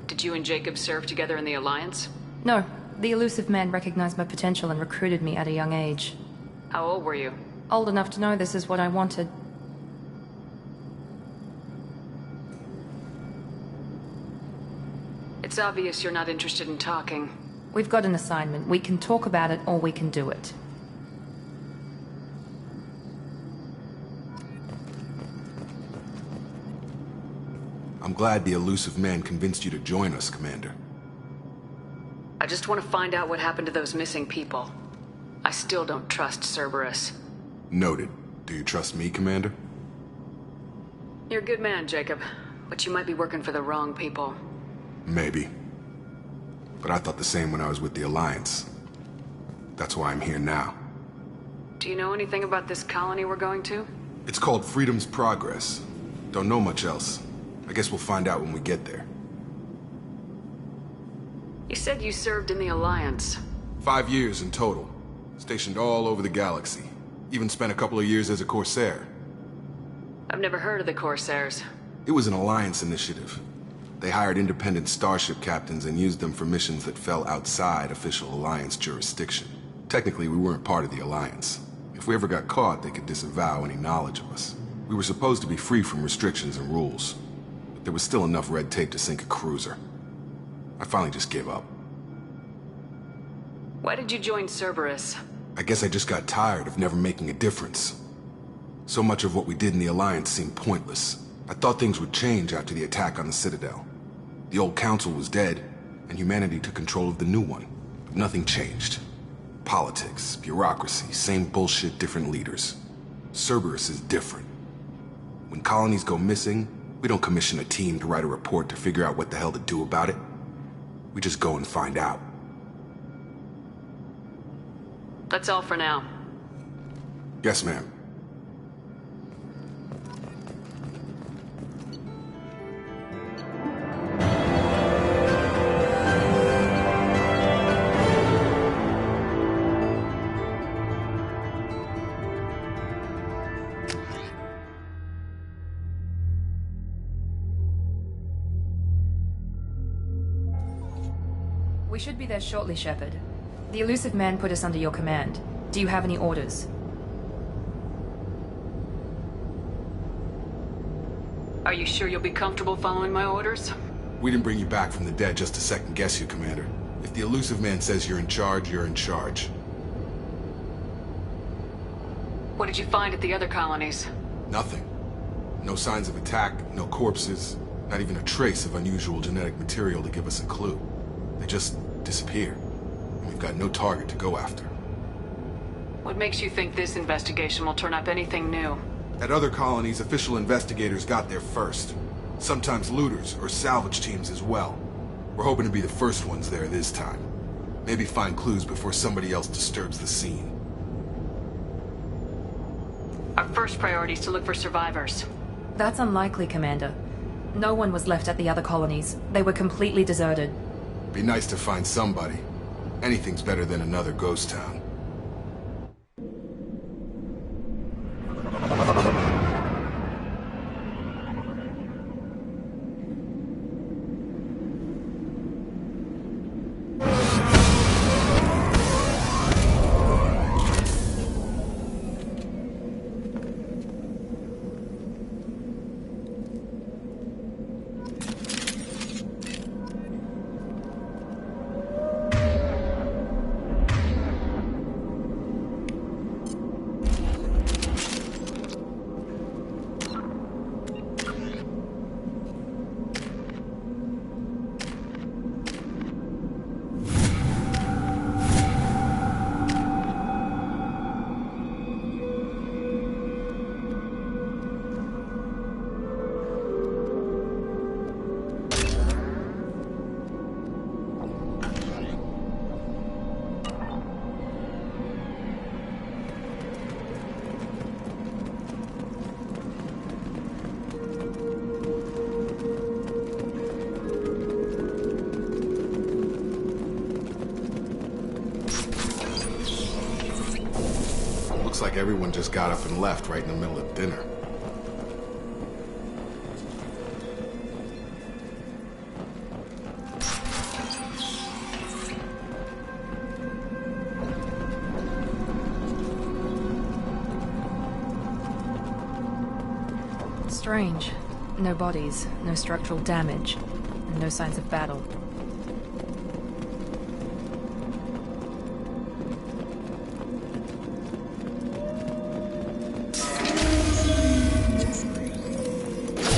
Did you and Jacob serve together in the Alliance? No. The elusive man recognized my potential and recruited me at a young age. How old were you? Old enough to know this is what I wanted. It's obvious you're not interested in talking. We've got an assignment. We can talk about it or we can do it. I'm glad the elusive man convinced you to join us, Commander. I just want to find out what happened to those missing people. I still don't trust Cerberus. Noted. Do you trust me, Commander? You're a good man, Jacob. But you might be working for the wrong people. Maybe. But I thought the same when I was with the Alliance. That's why I'm here now. Do you know anything about this colony we're going to? It's called Freedom's Progress. Don't know much else. I guess we'll find out when we get there. You said you served in the Alliance. 5 years in total. Stationed all over the galaxy. Even spent a couple of years as a Corsair. I've never heard of the Corsairs. It was an Alliance initiative. They hired independent starship captains and used them for missions that fell outside official Alliance jurisdiction. Technically, we weren't part of the Alliance. If we ever got caught, they could disavow any knowledge of us. We were supposed to be free from restrictions and rules. But there was still enough red tape to sink a cruiser. I finally just gave up. Why did you join Cerberus? I guess I just got tired of never making a difference. So much of what we did in the Alliance seemed pointless. I thought things would change after the attack on the Citadel. The old council was dead, and humanity took control of the new one. But nothing changed. Politics, bureaucracy, same bullshit, different leaders. Cerberus is different. When colonies go missing, we don't commission a team to write a report to figure out what the hell to do about it. We just go and find out. That's all for now. Yes, ma'am. We should be there shortly, Shepard. The elusive man put us under your command. Do you have any orders? Are you sure you'll be comfortable following my orders? We didn't bring you back from the dead just to second guess you, Commander. If the elusive man says you're in charge, you're in charge. What did you find at the other colonies? Nothing. No signs of attack, no corpses, not even a trace of unusual genetic material to give us a clue. They just disappear. And we've got no target to go after. What makes you think this investigation will turn up anything new? At other colonies, official investigators got there first. Sometimes looters or salvage teams as well. We're hoping to be the first ones there this time. Maybe find clues before somebody else disturbs the scene. Our first priority is to look for survivors. That's unlikely, Commander. No one was left at the other colonies. They were completely deserted. Be nice to find somebody. Anything's better than another ghost town. Looks like everyone just got up and left right in the middle of dinner. Strange. No bodies, no structural damage, and no signs of battle.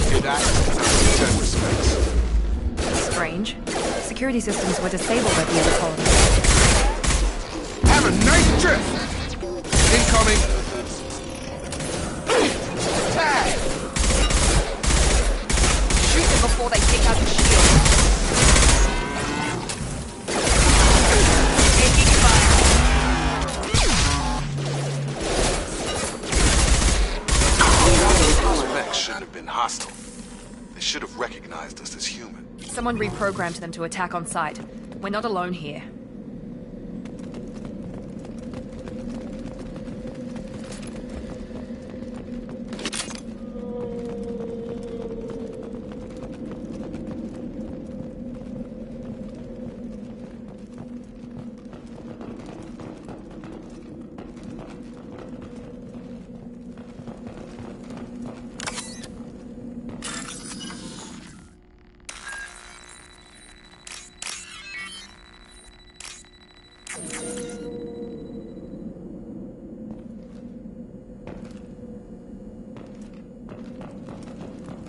Hear that? Sounds like Cerberus. Strange. Security systems were disabled at the other colony. Have a nice trip! Incoming! Tag! Shoot them before they take out the shield. Taking fire. Those mechs shouldn't have been hostile. They should have recognized us as human. Someone reprogrammed them to attack on sight. We're not alone here.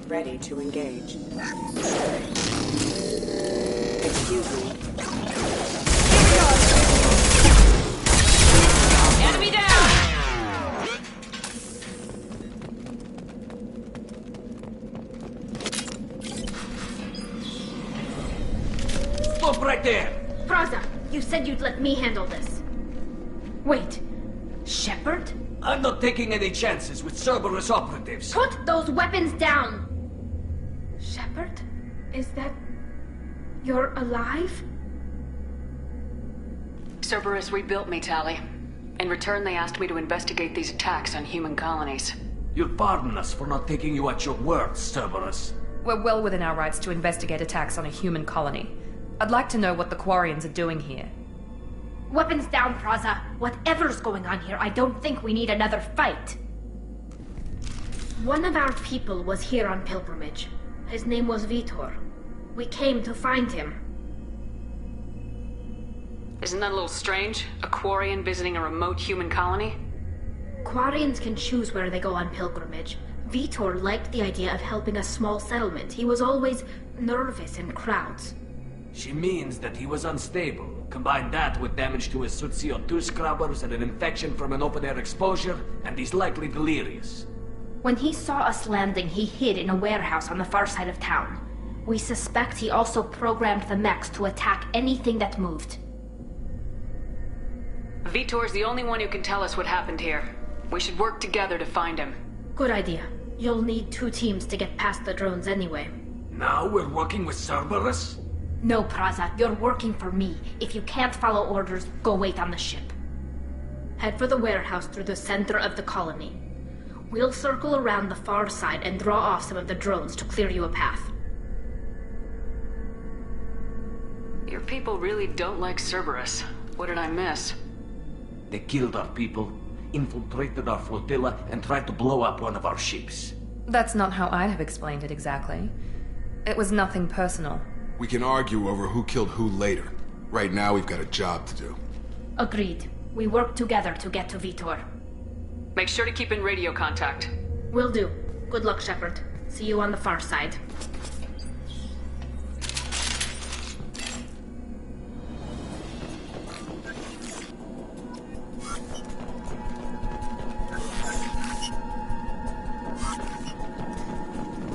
Ready to engage. Excuse me. Enemy down! Stop right there! Praza, you said you'd let me handle this. Wait. Shepard? I'm not taking any chances with Cerberus operatives. Put those weapons down! Shepard? Is that... you're alive? Cerberus rebuilt me, Tali. In return, they asked me to investigate these attacks on human colonies. You'll pardon us for not taking you at your word, Cerberus. We're well within our rights to investigate attacks on a human colony. I'd like to know what the Quarians are doing here. Weapons down, Praza. Whatever's going on here, I don't think we need another fight. One of our people was here on pilgrimage. His name was Vitor. We came to find him. Isn't that a little strange? A Quarian visiting a remote human colony? Quarians can choose where they go on pilgrimage. Vitor liked the idea of helping a small settlement. He was always nervous in crowds. She means that he was unstable. Combine that with damage to his suit CO2 scrubbers and an infection from an open-air exposure, and he's likely delirious. When he saw us landing, he hid in a warehouse on the far side of town. We suspect he also programmed the mechs to attack anything that moved. Vitor's the only one who can tell us what happened here. We should work together to find him. Good idea. You'll need 2 teams to get past the drones anyway. Now we're working with Cerberus? No, Praza, you're working for me. If you can't follow orders, go wait on the ship. Head for the warehouse through the center of the colony. We'll circle around the far side and draw off some of the drones to clear you a path. Your people really don't like Cerberus. What did I miss? They killed our people, infiltrated our flotilla, and tried to blow up one of our ships. That's not how I'd have explained it exactly. It was nothing personal. We can argue over who killed who later. Right now, we've got a job to do. Agreed. We work together to get to Vitor. Make sure to keep in radio contact. Will do. Good luck, Shepard. See you on the far side.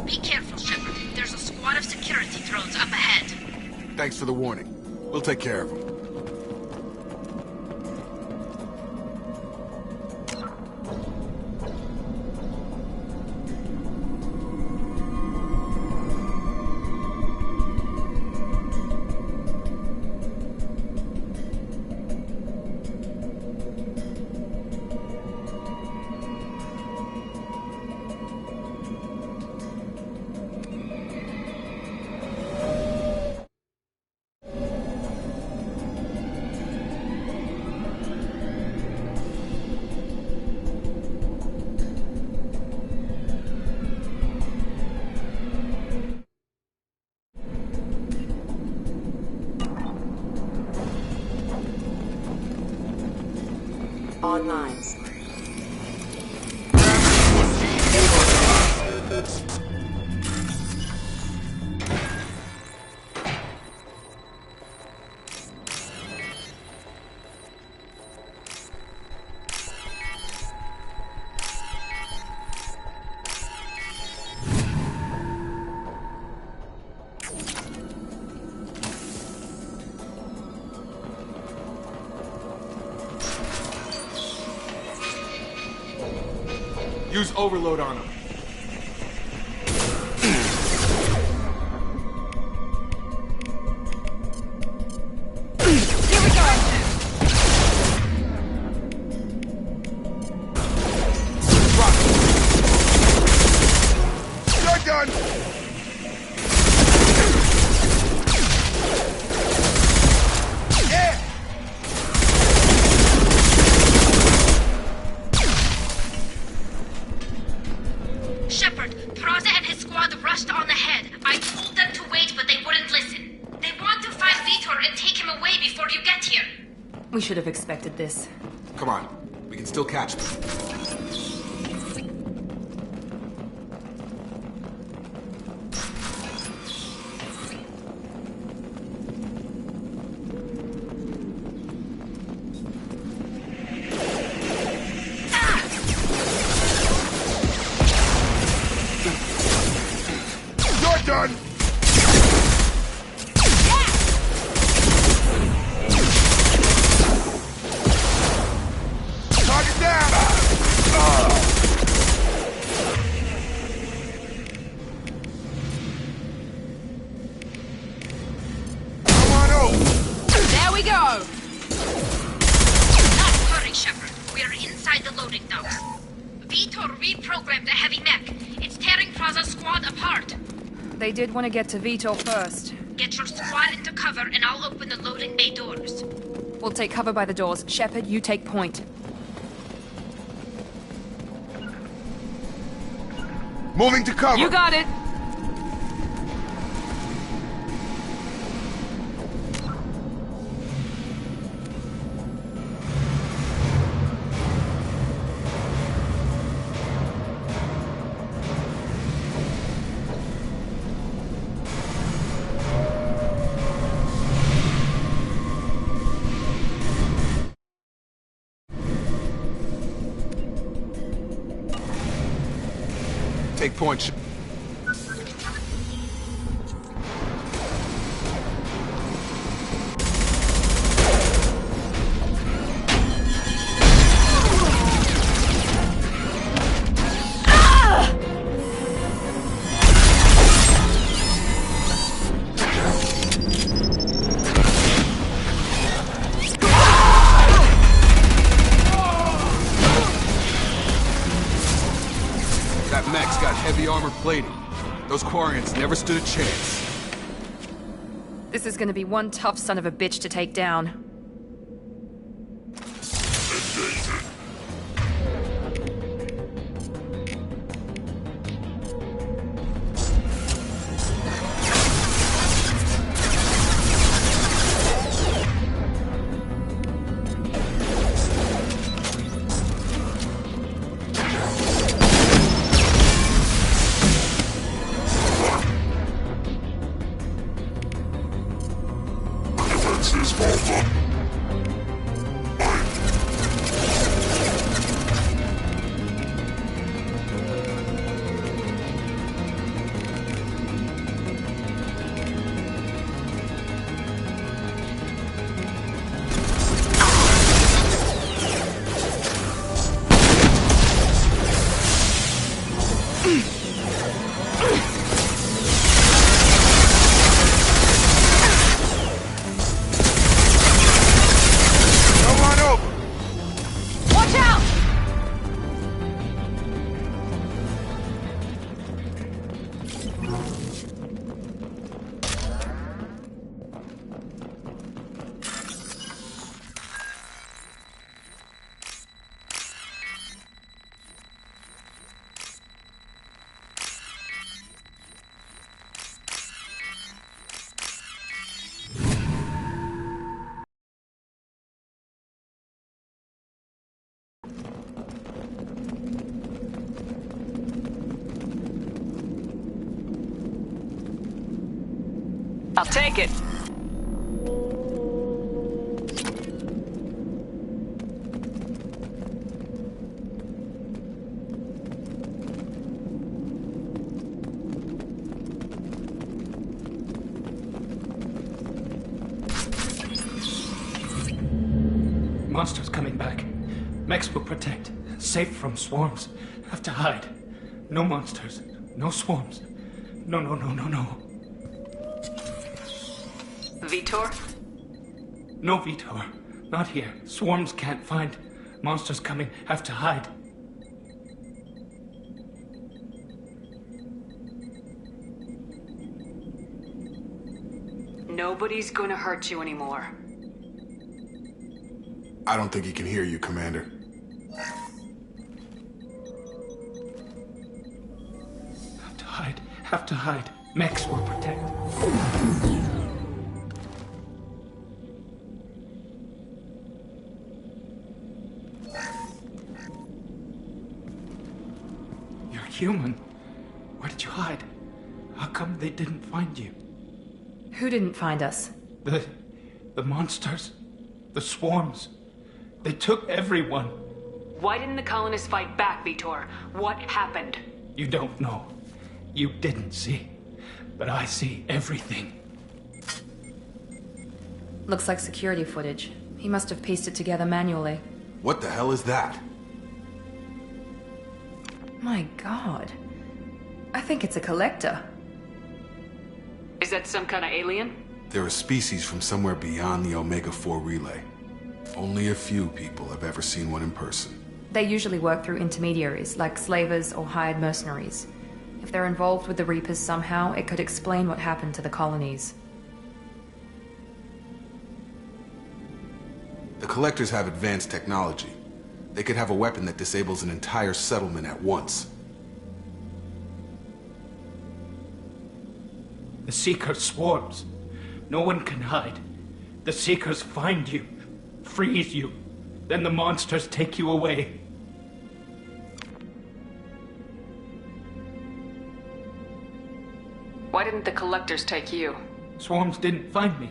Be careful, Shepard. There's a squad of security drones up ahead. Thanks for the warning. We'll take care of them. online. Use overload on him. Here we go! Shotgun! Yeah! Shepard, Praza and his squad rushed on ahead. I told them to wait, but they wouldn't listen. They want to find Vitor and take him away before you get here. We should have expected this. Come on, we can still catch them. You're done! Target down! Come on over! There we go! Not hurry, Shepard. We are inside the loading docks. Vitor reprogrammed the heavy mech. It's tearing Praza's squad apart. They did want to get to Vitor first. Get your squad into cover and I'll open the loading bay doors. We'll take cover by the doors. Shepard, you take point. Moving to cover! You got it! Take point. That mech's got heavy armor plating. Those Quarians never stood a chance. This is gonna be one tough son of a bitch to take down. I'll take it. Monsters coming back. Mechs will protect. Safe from swarms. Have to hide. No monsters. No swarms. No. Vitor? No Vitor. Not here. Swarms can't find. Monsters coming. Have to hide. Nobody's gonna hurt you anymore. I don't think he can hear you, Commander. Have to hide. Mechs will protect. You're human. Where did you hide? How come they didn't find you? Who didn't find us? The monsters. The swarms. They took everyone. Why didn't the colonists fight back, Vitor? What happened? You don't know. You didn't see. But I see everything. Looks like security footage. He must have pieced it together manually. What the hell is that? My god. I think it's a collector. Is that some kind of alien? They're a species from somewhere beyond the Omega-4 relay. Only a few people have ever seen one in person. They usually work through intermediaries, like slavers or hired mercenaries. If they're involved with the Reapers somehow, it could explain what happened to the colonies. The Collectors have advanced technology. They could have a weapon that disables an entire settlement at once. The Seekers swarms. No one can hide. The Seekers find you, freeze you, then the monsters take you away. Why didn't the collectors take you? Swarms didn't find me.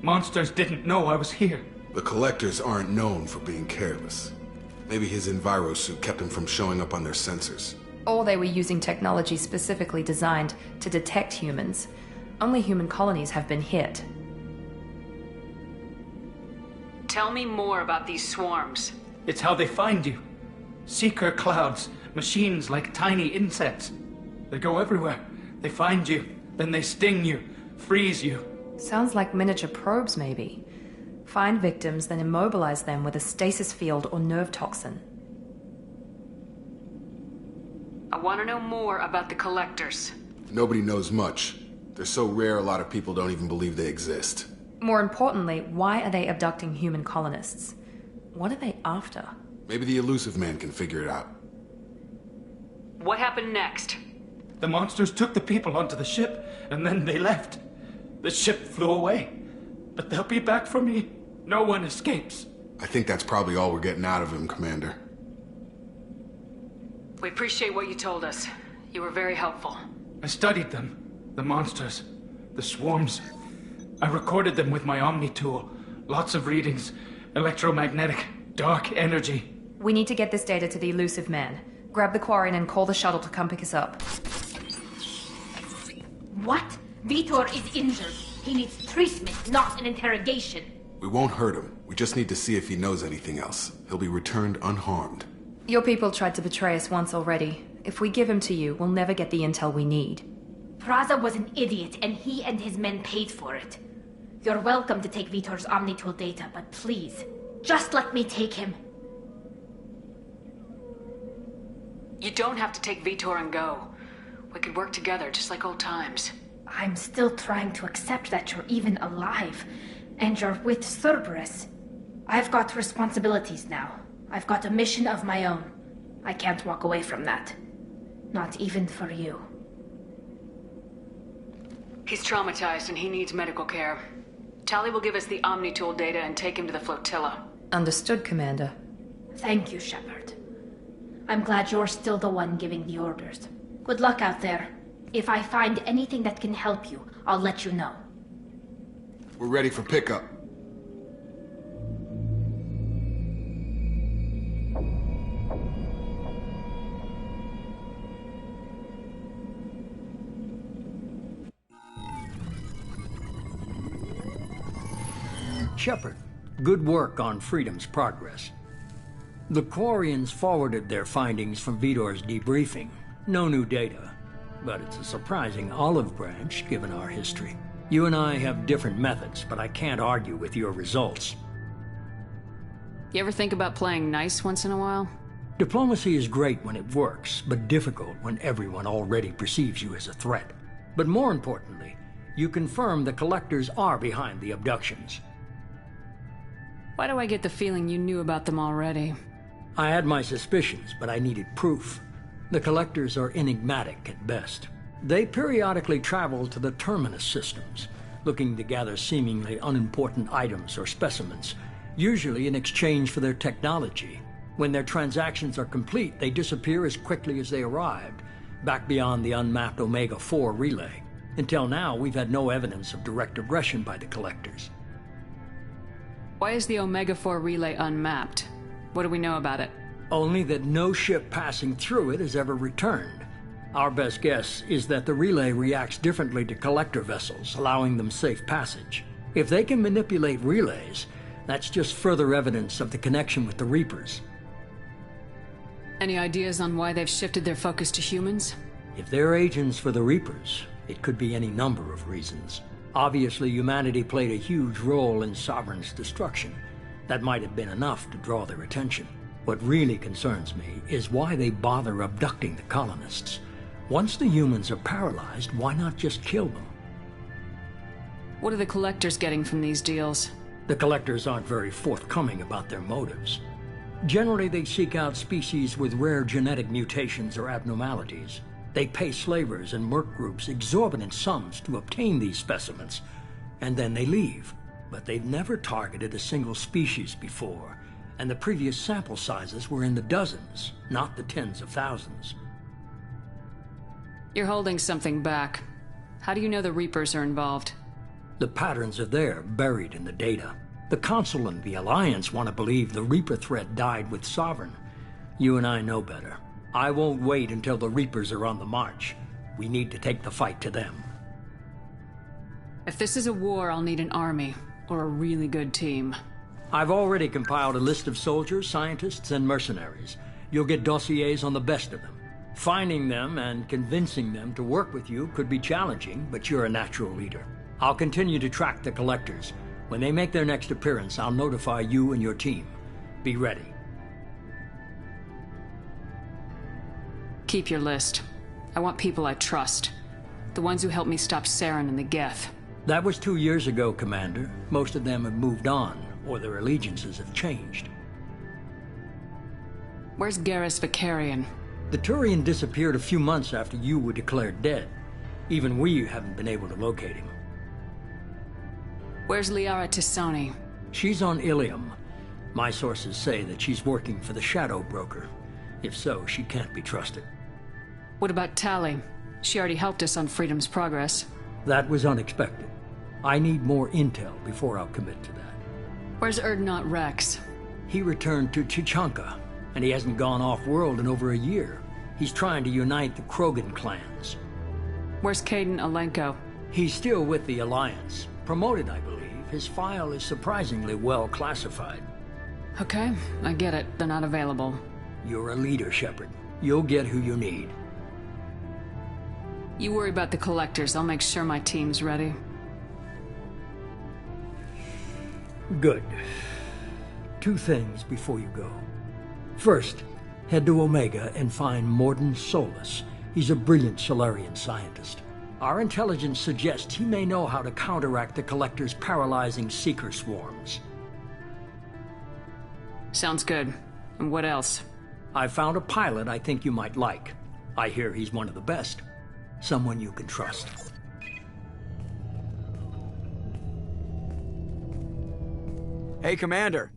Monsters didn't know I was here. The Collectors aren't known for being careless. Maybe his enviro suit kept him from showing up on their sensors. Or they were using technology specifically designed to detect humans. Only human colonies have been hit. Tell me more about these swarms. It's how they find you. Seeker clouds, machines like tiny insects. They go everywhere. They find you, then they sting you, freeze you. Sounds like miniature probes, maybe. Find victims, then immobilize them with a stasis field or nerve toxin. I want to know more about the collectors. Nobody knows much. They're so rare, a lot of people don't even believe they exist. More importantly, why are they abducting human colonists? What are they after? Maybe the Elusive Man can figure it out. What happened next? The monsters took the people onto the ship, and then they left. The ship flew away. But they'll be back for me. No one escapes. I think that's probably all we're getting out of him, Commander. We appreciate what you told us. You were very helpful. I studied them. The monsters. The swarms. I recorded them with my Omni tool. Lots of readings. Electromagnetic. Dark energy. We need to get this data to the Elusive Man. Grab the Quarian and call the shuttle to come pick us up. What? Vitor is injured. He needs treatment, not an interrogation. We won't hurt him. We just need to see if he knows anything else. He'll be returned unharmed. Your people tried to betray us once already. If we give him to you, we'll never get the intel we need. Praza was an idiot, and he and his men paid for it. You're welcome to take Vitor's Omnitool data, but please, just let me take him. You don't have to take Vitor and go. We could work together, just like old times. I'm still trying to accept that you're even alive, and you're with Cerberus. I've got responsibilities now. I've got a mission of my own. I can't walk away from that. Not even for you. He's traumatized and he needs medical care. Tali will give us the Omnitool data and take him to the flotilla. Understood, Commander. Thank you, Shepard. I'm glad you're still the one giving the orders. Good luck out there. If I find anything that can help you, I'll let you know. We're ready for pickup. Shepard, good work on Freedom's progress. The Quarians forwarded their findings from Vidor's debriefing. No new data, but it's a surprising olive branch given our history. You and I have different methods, but I can't argue with your results. You ever think about playing nice once in a while? Diplomacy is great when it works, but difficult when everyone already perceives you as a threat. But more importantly, you confirm the Collectors are behind the abductions. Why do I get the feeling you knew about them already? I had my suspicions, but I needed proof. The Collectors are enigmatic at best. They periodically travel to the Terminus systems, looking to gather seemingly unimportant items or specimens, usually in exchange for their technology. When their transactions are complete, they disappear as quickly as they arrived, back beyond the unmapped Omega-4 relay. Until now, we've had no evidence of direct aggression by the Collectors. Why is the Omega-4 relay unmapped? What do we know about it? Only that no ship passing through it has ever returned. Our best guess is that the relay reacts differently to Collector vessels, allowing them safe passage. If they can manipulate relays, that's just further evidence of the connection with the Reapers. Any ideas on why they've shifted their focus to humans? If they're agents for the Reapers, it could be any number of reasons. Obviously, humanity played a huge role in Sovereign's destruction. That might have been enough to draw their attention. What really concerns me is why they bother abducting the colonists. Once the humans are paralyzed, why not just kill them? What are the Collectors getting from these deals? The Collectors aren't very forthcoming about their motives. Generally, they seek out species with rare genetic mutations or abnormalities. They pay slavers and merc groups exorbitant sums to obtain these specimens, and then they leave. But they've never targeted a single species before, and the previous sample sizes were in the dozens, not the tens of thousands. You're holding something back. How do you know the Reapers are involved? The patterns are there, buried in the data. The Council and the Alliance want to believe the Reaper threat died with Sovereign. You and I know better. I won't wait until the Reapers are on the march. We need to take the fight to them. If this is a war, I'll need an army, or a really good team. I've already compiled a list of soldiers, scientists, and mercenaries. You'll get dossiers on the best of them. Finding them and convincing them to work with you could be challenging, but you're a natural leader. I'll continue to track the Collectors. When they make their next appearance, I'll notify you and your team. Be ready. Keep your list. I want people I trust. The ones who helped me stop Saren and the Geth. That was 2 years ago, Commander. Most of them have moved on, or their allegiances have changed. Where's Garrus Vicarian? The Turian disappeared a few months after you were declared dead. Even we haven't been able to locate him. Where's Liara Tisoni? She's on Ilium. My sources say that she's working for the Shadow Broker. If so, she can't be trusted. What about Tali? She already helped us on Freedom's progress. That was unexpected. I need more intel before I'll commit to that. Where's Erdnot Rex? He returned to Chichanka, and he hasn't gone off-world in over a year. He's trying to unite the Krogan clans. Where's Caden Alenko? He's still with the Alliance. Promoted, I believe. His file is surprisingly well classified. Okay, I get it. They're not available. You're a leader, Shepard. You'll get who you need. You worry about the Collectors. I'll make sure my team's ready. Good. 2 things before you go. First, head to Omega and find Mordin Solus. He's a brilliant Solarian scientist. Our intelligence suggests he may know how to counteract the Collector's paralyzing Seeker swarms. Sounds good. And what else? I found a pilot I think you might like. I hear he's one of the best. Someone you can trust. Hey, Commander.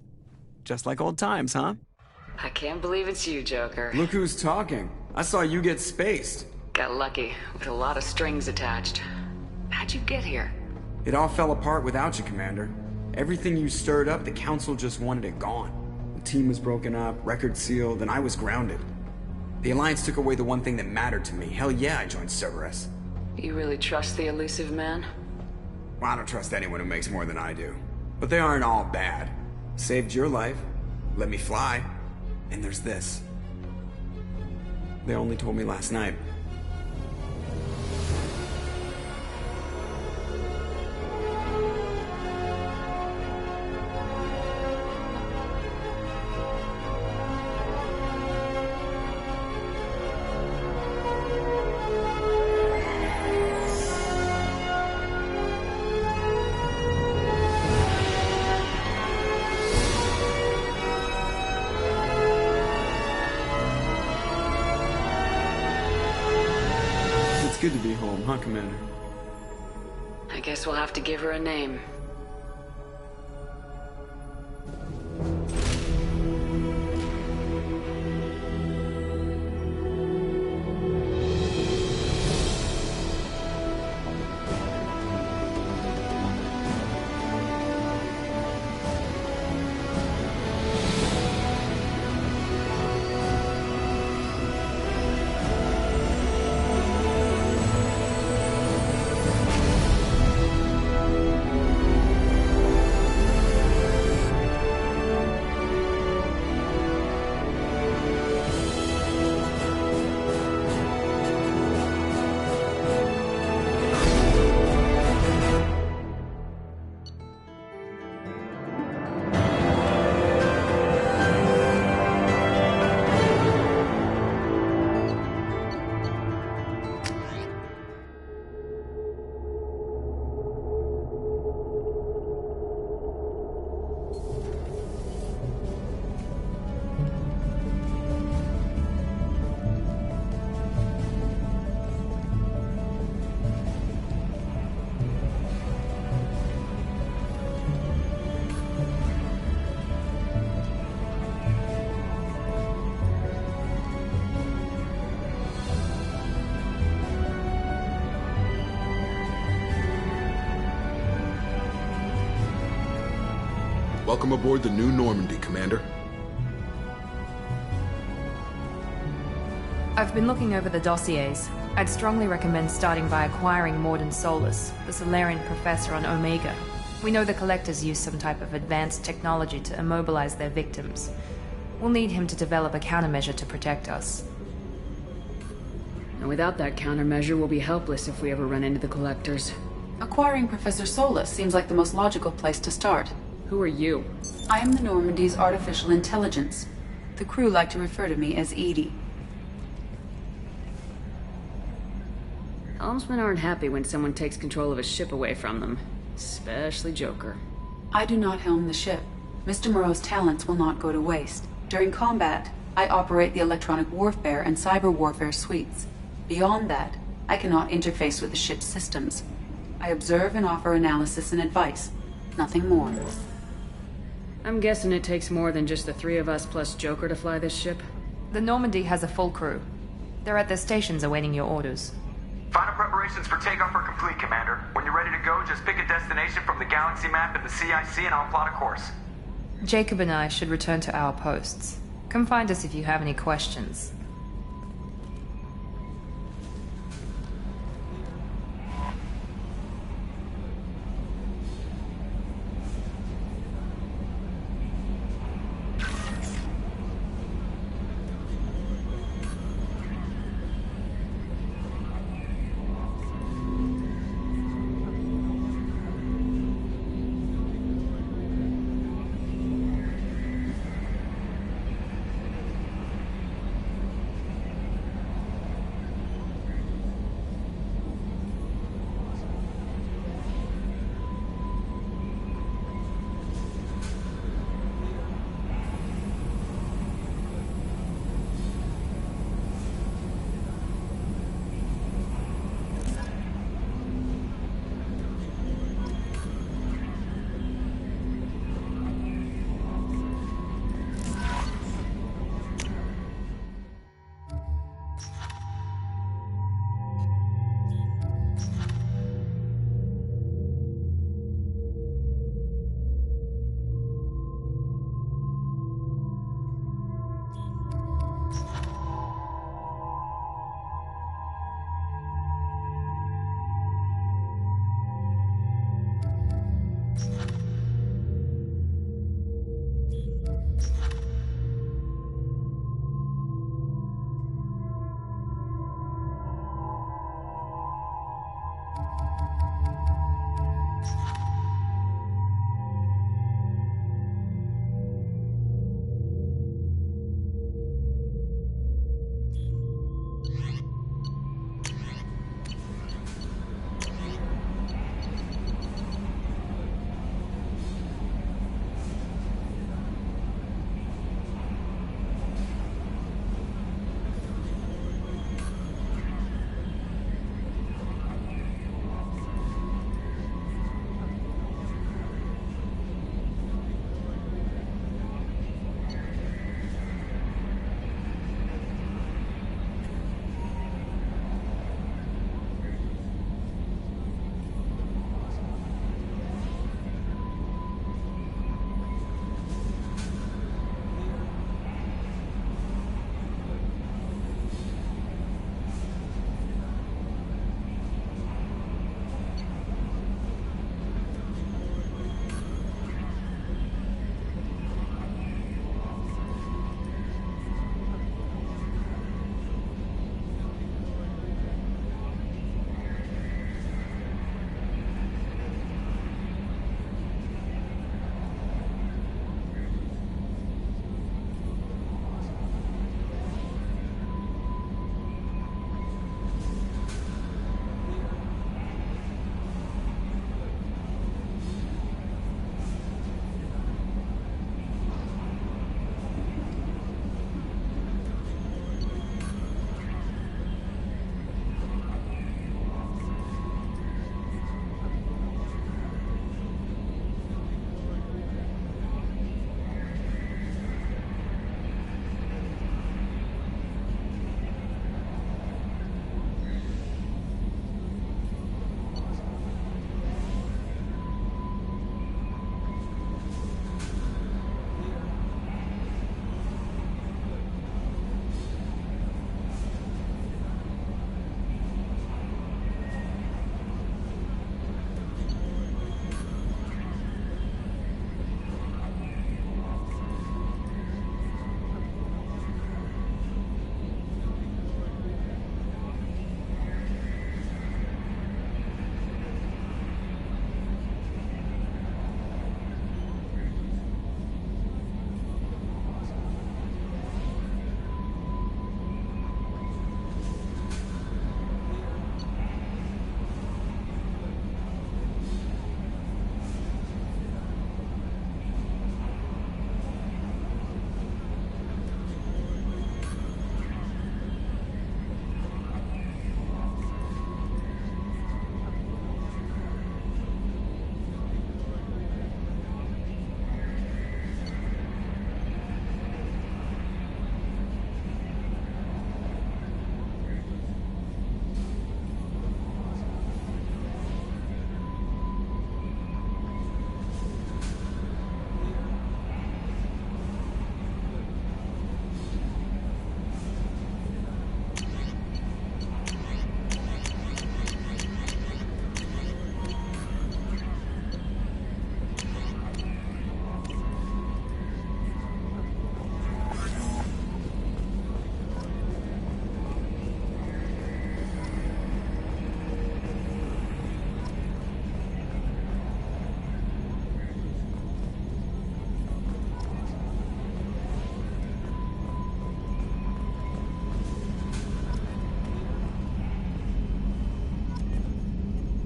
Just like old times, huh? I can't believe it's you, Joker. Look who's talking. I saw you get spaced. Got lucky, with a lot of strings attached. How'd you get here? It all fell apart without you, Commander. Everything you stirred up, the Council just wanted it gone. The team was broken up, record sealed, and I was grounded. The Alliance took away the one thing that mattered to me. Hell yeah, I joined Cerberus. You really trust the elusive man? Well, I don't trust anyone who makes more than I do. But they aren't all bad. Saved your life, let me fly, and there's this. They only told me last night. Good to be home, huh, Commander? I guess we'll have to give her a name. Welcome aboard the New Normandy, Commander. I've been looking over the dossiers. I'd strongly recommend starting by acquiring Morden Solus, the Solarian professor on Omega. We know the Collectors use some type of advanced technology to immobilize their victims. We'll need him to develop a countermeasure to protect us. And without that countermeasure, we'll be helpless if we ever run into the Collectors. Acquiring Professor Solus seems like the most logical place to start. Who are you? I am the Normandy's artificial intelligence. The crew like to refer to me as Edie. Helmsmen aren't happy when someone takes control of a ship away from them. Especially Joker. I do not helm the ship. Mr. Moreau's talents will not go to waste. During combat, I operate the electronic warfare and cyber warfare suites. Beyond that, I cannot interface with the ship's systems. I observe and offer analysis and advice. Nothing more. I'm guessing it takes more than just the three of us plus Joker to fly this ship? The Normandy has a full crew. They're at their stations awaiting your orders. Final preparations for takeoff are complete, Commander. When you're ready to go, just pick a destination from the galaxy map in the CIC and I'll plot a course. Jacob and I should return to our posts. Come find us if you have any questions.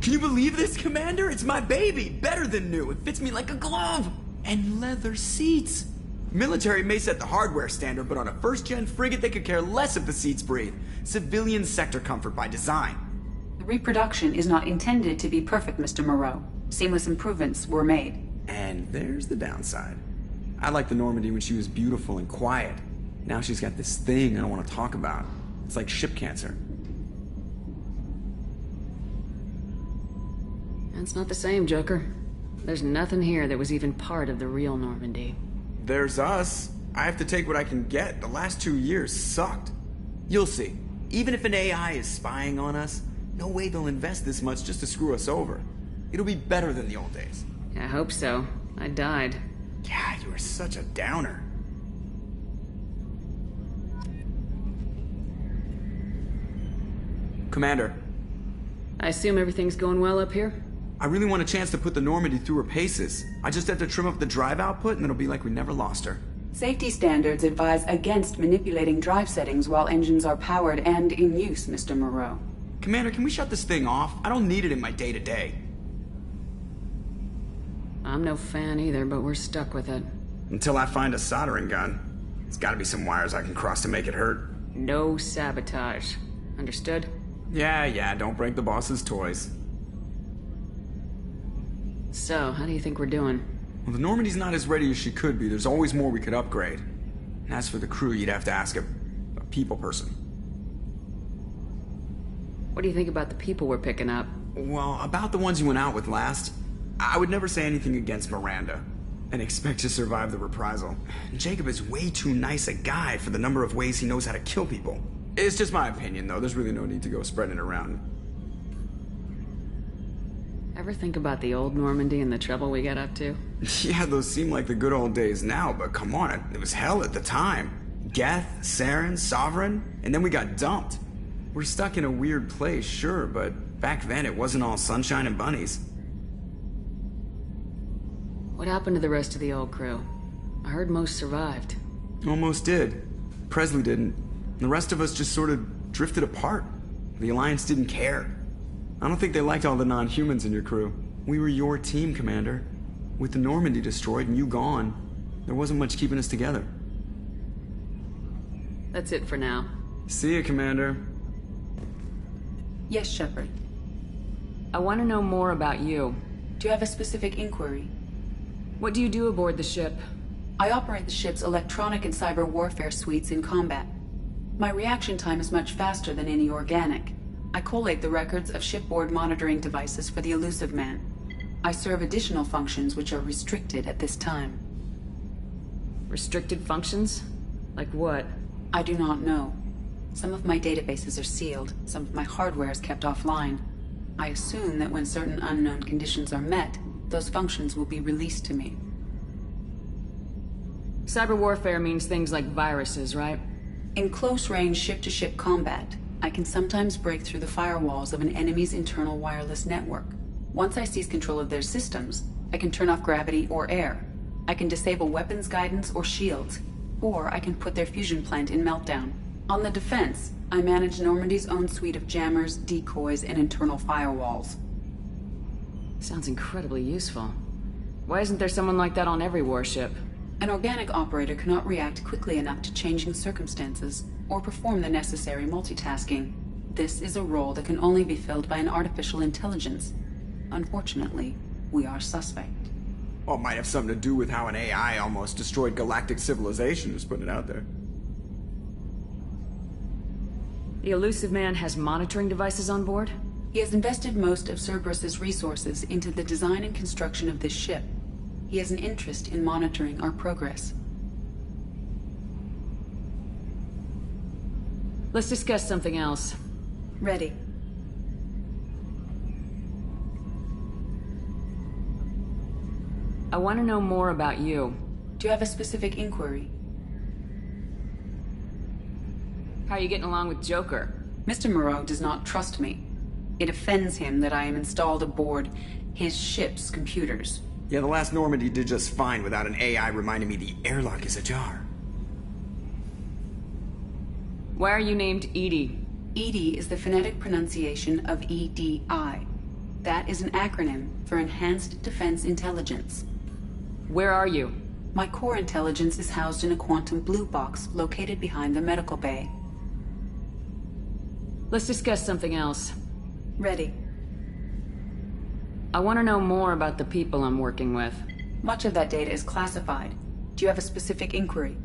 Can you believe this, Commander? It's my baby! Better than new. It fits me like a glove! And leather seats! Military may set the hardware standard, but on a first-gen frigate, they could care less if the seats breathe. Civilian sector comfort by design. The reproduction is not intended to be perfect, Mr. Moreau. Seamless improvements were made. And there's the downside. I liked the Normandy when she was beautiful and quiet. Now she's got this thing I don't want to talk about. It's like ship cancer. That's not the same, Joker. There's nothing here that was even part of the real Normandy. There's us. I have to take what I can get. The last 2 years sucked. You'll see. Even if an AI is spying on us, no way they'll invest this much just to screw us over. It'll be better than the old days. I hope so. I died. Yeah, you were such a downer. Commander. I assume everything's going well up here? I really want a chance to put the Normandy through her paces. I just have to trim up the drive output and it'll be like we never lost her. Safety standards advise against manipulating drive settings while engines are powered and in use, Mr. Moreau. Commander, can we shut this thing off? I don't need it in my day-to-day. I'm no fan either, but we're stuck with it. Until I find a soldering gun. There's gotta be some wires I can cross to make it hurt. No sabotage. Understood? Yeah, don't break the boss's toys. So, how do you think we're doing? Well, the Normandy's not as ready as she could be. There's always more we could upgrade. And as for the crew, you'd have to ask a people person. What do you think about the people we're picking up? Well, about the ones you went out with last, I would never say anything against Miranda and expect to survive the reprisal. Jacob is way too nice a guy for the number of ways he knows how to kill people. It's just my opinion, though. There's really no need to go spreading it around. Ever think about the old Normandy and the trouble we got up to? Yeah, those seem like the good old days now, but come on, it was hell at the time. Geth, Saren, Sovereign, and then we got dumped. We're stuck in a weird place, sure, but back then it wasn't all sunshine and bunnies. What happened to the rest of the old crew? I heard most survived. Almost did. Presley didn't. The rest of us just sort of drifted apart. The Alliance didn't care. I don't think they liked all the non-humans in your crew. We were your team, Commander. With the Normandy destroyed and you gone, there wasn't much keeping us together. That's it for now. See ya, Commander. Yes, Shepard. I want to know more about you. Do you have a specific inquiry? What do you do aboard the ship? I operate the ship's electronic and cyber warfare suites in combat. My reaction time is much faster than any organic. I collate the records of shipboard monitoring devices for the Elusive Man. I serve additional functions which are restricted at this time. Restricted functions? Like what? I do not know. Some of my databases are sealed, some of my hardware is kept offline. I assume that when certain unknown conditions are met, those functions will be released to me. Cyber warfare means things like viruses, right? In close-range ship-to-ship combat, I can sometimes break through the firewalls of an enemy's internal wireless network. Once I seize control of their systems, I can turn off gravity or air. I can disable weapons guidance or shields, or I can put their fusion plant in meltdown. On the defense, I manage Normandy's own suite of jammers, decoys, and internal firewalls. Sounds incredibly useful. Why isn't there someone like that on every warship? An organic operator cannot react quickly enough to changing circumstances, or perform the necessary multitasking. This is a role that can only be filled by an artificial intelligence. Unfortunately, we are suspect. Well, it might have something to do with how an AI almost destroyed galactic civilization, just putting it out there. The Elusive Man has monitoring devices on board? He has invested most of Cerberus's resources into the design and construction of this ship. He has an interest in monitoring our progress. Let's discuss something else. Ready. I want to know more about you. Do you have a specific inquiry? How are you getting along with Joker? Mr. Moreau does not trust me. It offends him that I am installed aboard his ship's computers. Yeah, the last Normandy did just fine without an AI reminding me the airlock is ajar. Why are you named Edie? Edie is the phonetic pronunciation of EDI. That is an acronym for Enhanced Defense Intelligence. Where are you? My core intelligence is housed in a quantum blue box located behind the medical bay. Let's discuss something else. Ready. I want to know more about the people I'm working with. Much of that data is classified. Do you have a specific inquiry?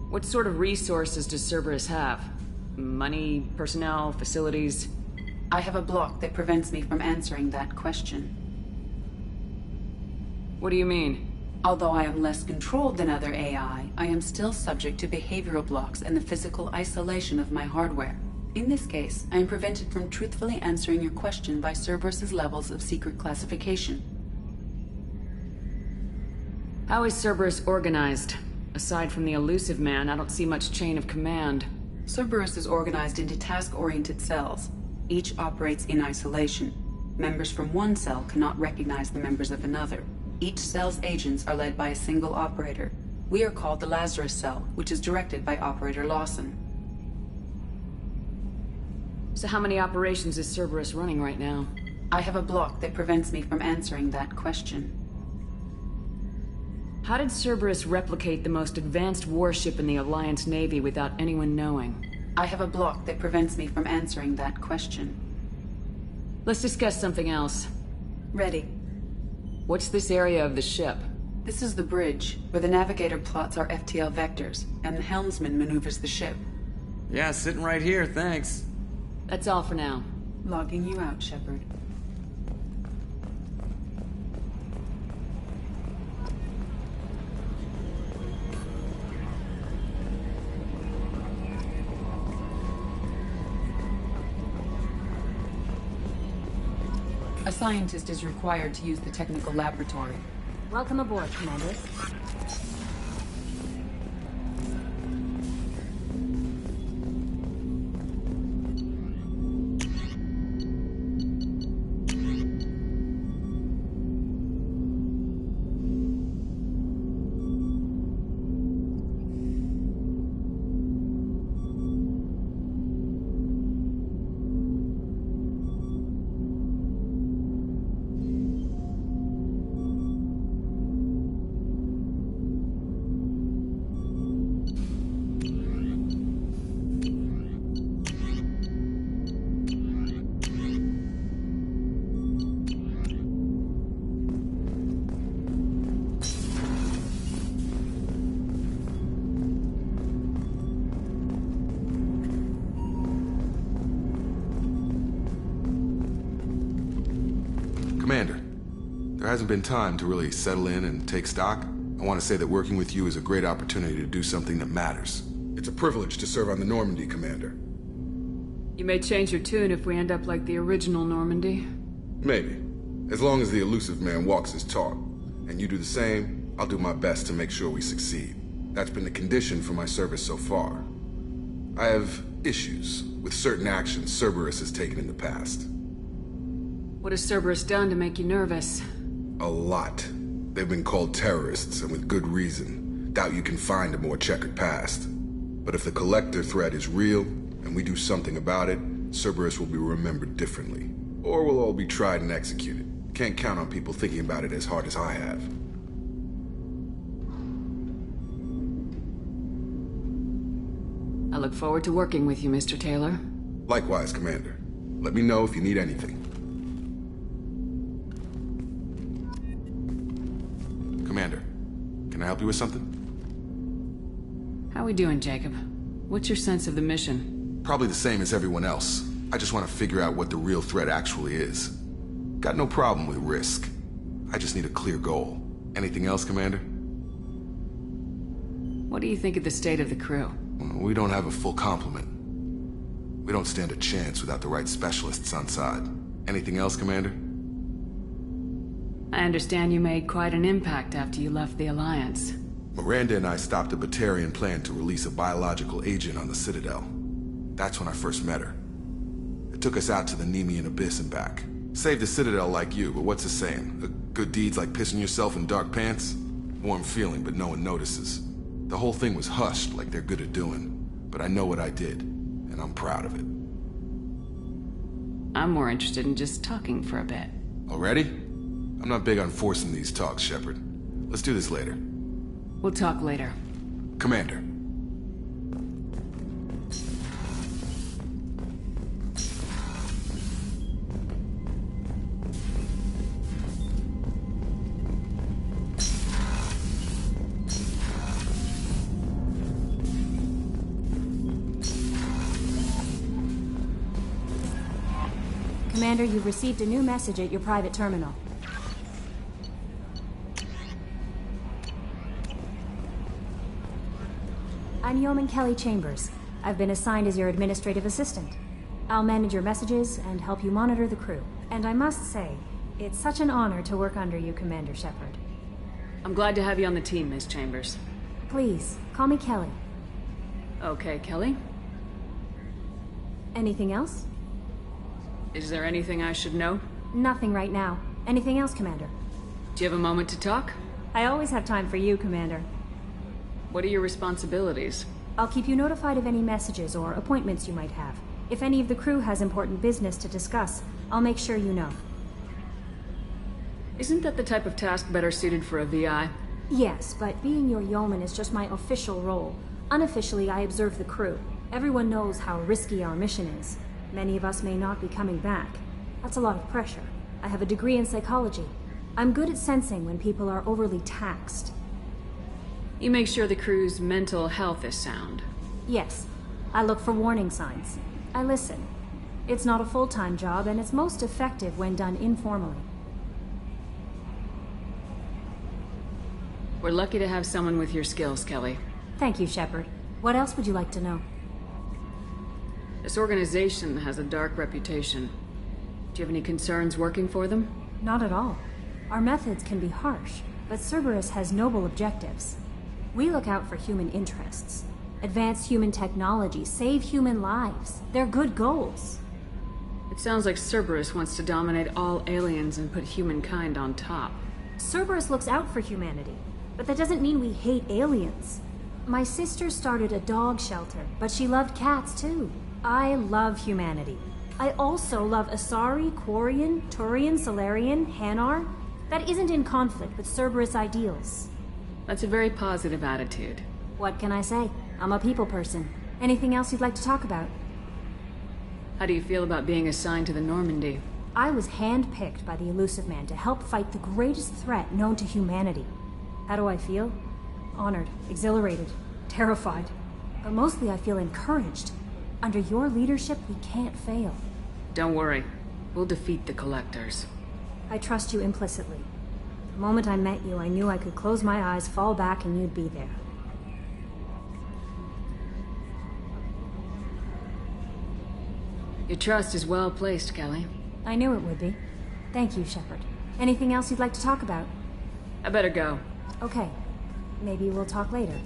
What sort of resources does Cerberus have? Money, personnel, facilities? I have a block that prevents me from answering that question. What do you mean? Although I am less controlled than other AI, I am still subject to behavioral blocks and the physical isolation of my hardware. In this case, I am prevented from truthfully answering your question by Cerberus's levels of secret classification. How is Cerberus organized? Aside from the elusive man, I don't see much chain of command. Cerberus is organized into task-oriented cells. Each operates in isolation. Members from one cell cannot recognize the members of another. Each cell's agents are led by a single operator. We are called the Lazarus Cell, which is directed by Operator Lawson. So how many operations is Cerberus running right now? I have a block that prevents me from answering that question. How did Cerberus replicate the most advanced warship in the Alliance Navy without anyone knowing? I have a block that prevents me from answering that question. Let's discuss something else. Ready. What's this area of the ship? This is the bridge, where the navigator plots our FTL vectors, and the helmsman maneuvers the ship. Yeah, sitting right here, thanks. That's all for now. Logging you out, Shepard. A scientist is required to use the technical laboratory. Welcome aboard, Commander. Commander, there hasn't been time to really settle in and take stock. I want to say that working with you is a great opportunity to do something that matters. It's a privilege to serve on the Normandy, Commander. You may change your tune if we end up like the original Normandy. Maybe. As long as the elusive man walks his talk, and you do the same, I'll do my best to make sure we succeed. That's been the condition for my service so far. I have issues with certain actions Cerberus has taken in the past. What has Cerberus done to make you nervous? A lot. They've been called terrorists, and with good reason. Doubt you can find a more checkered past. But if the Collector threat is real, and we do something about it, Cerberus will be remembered differently. Or we'll all be tried and executed. Can't count on people thinking about it as hard as I have. I look forward to working with you, Mr. Taylor. Likewise, Commander. Let me know if you need anything. Commander, can I help you with something? How we doing, Jacob? What's your sense of the mission? Probably the same as everyone else. I just want to figure out what the real threat actually is. Got no problem with risk. I just need a clear goal. Anything else, Commander? What do you think of the state of the crew? Well, we don't have a full complement. We don't stand a chance without the right specialists on side. Anything else, Commander? I understand you made quite an impact after you left the Alliance. Miranda and I stopped a Batarian plan to release a biological agent on the Citadel. That's when I first met her. It took us out to the Nemean Abyss and back. Saved the Citadel like you, but what's the saying? A good deed's like pissing yourself in dark pants? Warm feeling, but no one notices. The whole thing was hushed like they're good at doing. But I know what I did, and I'm proud of it. I'm more interested in just talking for a bit. Already? I'm not big on forcing these talks, Shepard. Let's do this later. We'll talk later. Commander. Commander, you've received a new message at your private terminal. I'm Yeoman Kelly Chambers. I've been assigned as your administrative assistant. I'll manage your messages and help you monitor the crew. And I must say, it's such an honor to work under you, Commander Shepard. I'm glad to have you on the team, Miss Chambers. Please, call me Kelly. Okay, Kelly. Anything else? Is there anything I should know? Nothing right now. Anything else, Commander? Do you have a moment to talk? I always have time for you, Commander. What are your responsibilities? I'll keep you notified of any messages or appointments you might have. If any of the crew has important business to discuss, I'll make sure you know. Isn't that the type of task better suited for a VI? Yes, but being your yeoman is just my official role. Unofficially, I observe the crew. Everyone knows how risky our mission is. Many of us may not be coming back. That's a lot of pressure. I have a degree in psychology. I'm good at sensing when people are overly taxed. You make sure the crew's mental health is sound. Yes. I look for warning signs. I listen. It's not a full-time job, and it's most effective when done informally. We're lucky to have someone with your skills, Kelly. Thank you, Shepard. What else would you like to know? This organization has a dark reputation. Do you have any concerns working for them? Not at all. Our methods can be harsh, but Cerberus has noble objectives. We look out for human interests. Advance human technology, save human lives. They're good goals. It sounds like Cerberus wants to dominate all aliens and put humankind on top. Cerberus looks out for humanity, but that doesn't mean we hate aliens. My sister started a dog shelter, but she loved cats too. I love humanity. I also love Asari, Quarian, Turian, Solarian, Hanar. That isn't in conflict with Cerberus ideals. That's a very positive attitude. What can I say? I'm a people person. Anything else you'd like to talk about? How do you feel about being assigned to the Normandy? I was handpicked by the Elusive Man to help fight the greatest threat known to humanity. How do I feel? Honored, exhilarated, terrified. But mostly I feel encouraged. Under your leadership, we can't fail. Don't worry. We'll defeat the Collectors. I trust you implicitly. The moment I met you, I knew I could close my eyes, fall back, and you'd be there. Your trust is well placed, Kelly. I knew it would be. Thank you, Shepard. Anything else you'd like to talk about? I better go. Okay. Maybe we'll talk later.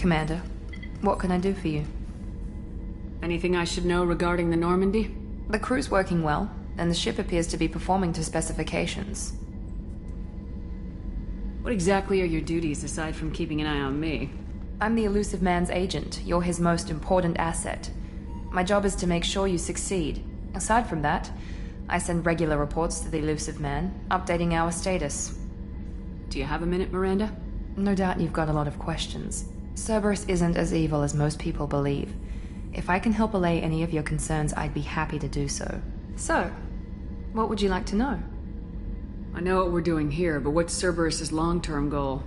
Commander, what can I do for you? Anything I should know regarding the Normandy? The crew's working well, and the ship appears to be performing to specifications. What exactly are your duties aside from keeping an eye on me? I'm the Elusive Man's agent. You're his most important asset. My job is to make sure you succeed. Aside from that, I send regular reports to the Elusive Man, updating our status. Do you have a minute, Miranda? No doubt you've got a lot of questions. Cerberus isn't as evil as most people believe. If I can help allay any of your concerns, I'd be happy to do so. So, what would you like to know? I know what we're doing here, but what's Cerberus's long-term goal?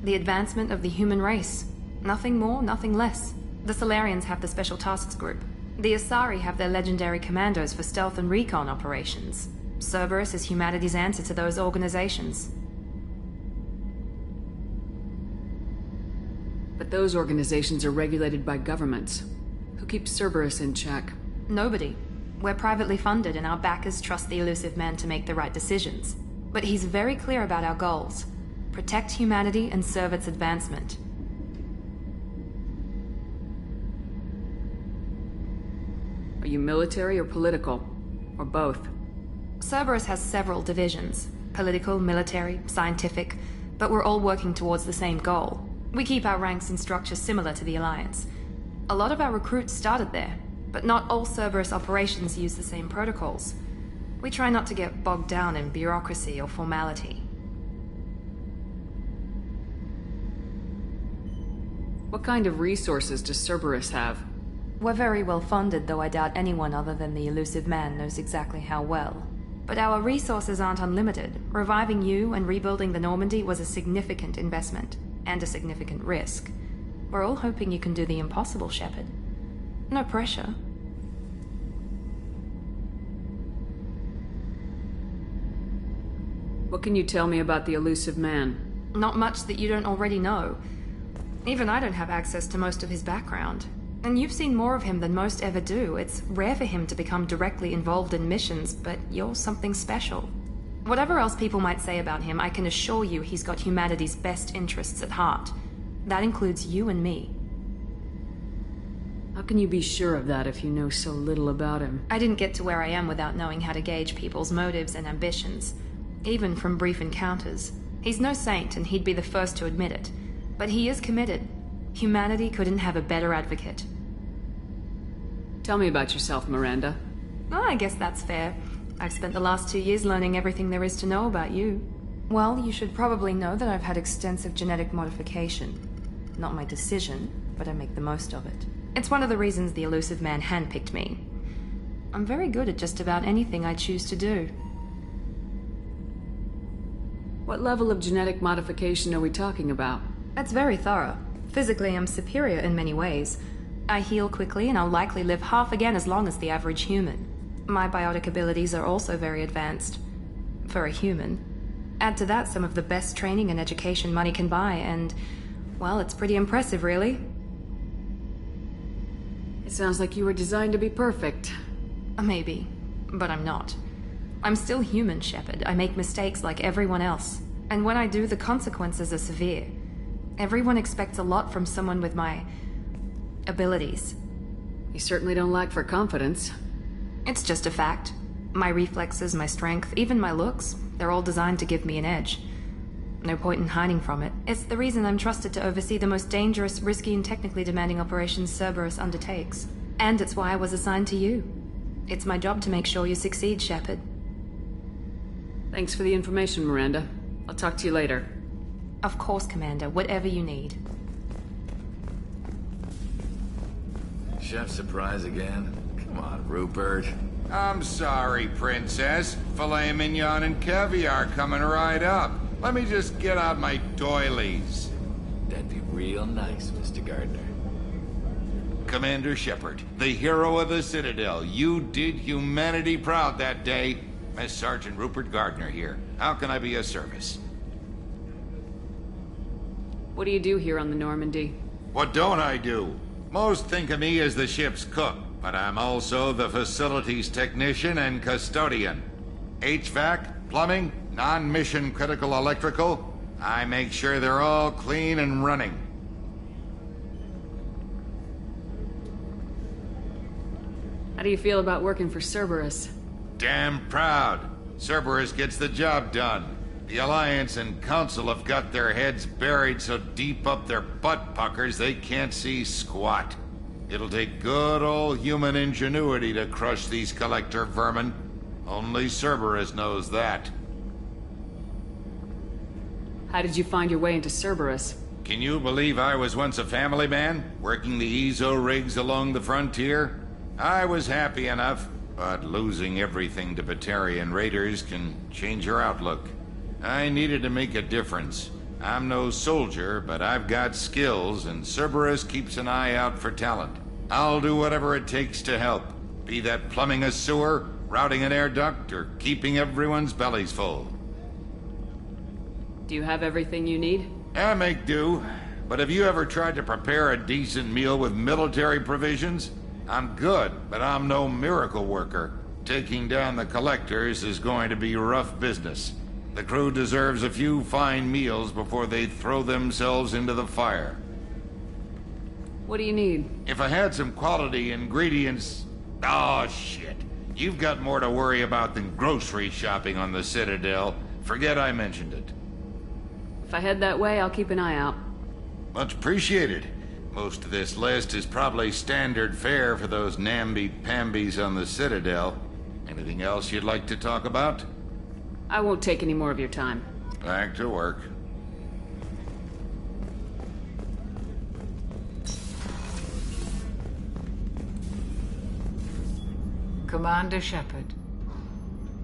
The advancement of the human race. Nothing more, nothing less. The Solarians have the Special Tasks Group. The Asari have their legendary commandos for stealth and recon operations. Cerberus is humanity's answer to those organizations. But those organizations are regulated by governments. Who keeps Cerberus in check? Nobody. We're privately funded and our backers trust the elusive man to make the right decisions. But he's very clear about our goals. Protect humanity and serve its advancement. Are you military or political? Or both? Cerberus has several divisions. Political, military, scientific, but we're all working towards the same goal. We keep our ranks and structure similar to the Alliance. A lot of our recruits started there, but not all Cerberus operations use the same protocols. We try not to get bogged down in bureaucracy or formality. What kind of resources does Cerberus have? We're very well funded, though I doubt anyone other than the elusive man knows exactly how well. But our resources aren't unlimited. Reviving you and rebuilding the Normandy was a significant investment, and a significant risk. We're all hoping you can do the impossible, Shepard. No pressure. What can you tell me about the elusive man? Not much that you don't already know. Even I don't have access to most of his background. And you've seen more of him than most ever do. It's rare for him to become directly involved in missions, but you're something special. Whatever else people might say about him, I can assure you he's got humanity's best interests at heart. That includes you and me. How can you be sure of that if you know so little about him? I didn't get to where I am without knowing how to gauge people's motives and ambitions, even from brief encounters. He's no saint, and he'd be the first to admit it. But he is committed. Humanity couldn't have a better advocate. Tell me about yourself, Miranda. Oh, I guess that's fair. I've spent the last 2 years learning everything there is to know about you. Well, you should probably know that I've had extensive genetic modification. Not my decision, but I make the most of it. It's one of the reasons the elusive man handpicked me. I'm very good at just about anything I choose to do. What level of genetic modification are we talking about? That's very thorough. Physically, I'm superior in many ways. I heal quickly, and I'll likely live half again as long as the average human. My biotic abilities are also very advanced. For a human. Add to that some of the best training and education money can buy, and, well, it's pretty impressive, really. It sounds like you were designed to be perfect. Maybe, but I'm not. I'm still human, Shepard. I make mistakes like everyone else. And when I do, the consequences are severe. Everyone expects a lot from someone with my abilities. You certainly don't lack for confidence. It's just a fact. My reflexes, my strength, even my looks, they're all designed to give me an edge. No point in hiding from it. It's the reason I'm trusted to oversee the most dangerous, risky, and technically demanding operations Cerberus undertakes. And it's why I was assigned to you. It's my job to make sure you succeed, Shepard. Thanks for the information, Miranda. I'll talk to you later. Of course, Commander. Whatever you need. Chef surprise again? Come on, Rupert. I'm sorry, Princess. Filet mignon and caviar coming right up. Let me just get out my doilies. That'd be real nice, Mr. Gardner. Commander Shepard, the hero of the Citadel. You did humanity proud that day. Miss Sergeant Rupert Gardner here. How can I be of service? What do you do here on the Normandy? What don't I do? Most think of me as the ship's cook, but I'm also the facilities technician and custodian. HVAC, plumbing, non-mission critical electrical. I make sure they're all clean and running. How do you feel about working for Cerberus? Damn proud. Cerberus gets the job done. The Alliance and Council have got their heads buried so deep up their butt puckers they can't see squat. It'll take good old human ingenuity to crush these collector vermin. Only Cerberus knows that. How did you find your way into Cerberus? Can you believe I was once a family man, working the EZO rigs along the frontier? I was happy enough, but losing everything to Batarian raiders can change your outlook. I needed to make a difference. I'm no soldier, but I've got skills, and Cerberus keeps an eye out for talent. I'll do whatever it takes to help, be that plumbing a sewer, routing an air duct, or keeping everyone's bellies full. Do you have everything you need? I make do, but have you ever tried to prepare a decent meal with military provisions? I'm good, but I'm no miracle worker. Taking down the collectors is going to be rough business. The crew deserves a few fine meals before they throw themselves into the fire. What do you need? If I had some quality ingredients... Oh, shit. You've got more to worry about than grocery shopping on the Citadel. Forget I mentioned it. If I head that way, I'll keep an eye out. Much appreciated. Most of this list is probably standard fare for those namby-pambies on the Citadel. Anything else you'd like to talk about? I won't take any more of your time. Back to work. Commander Shepard,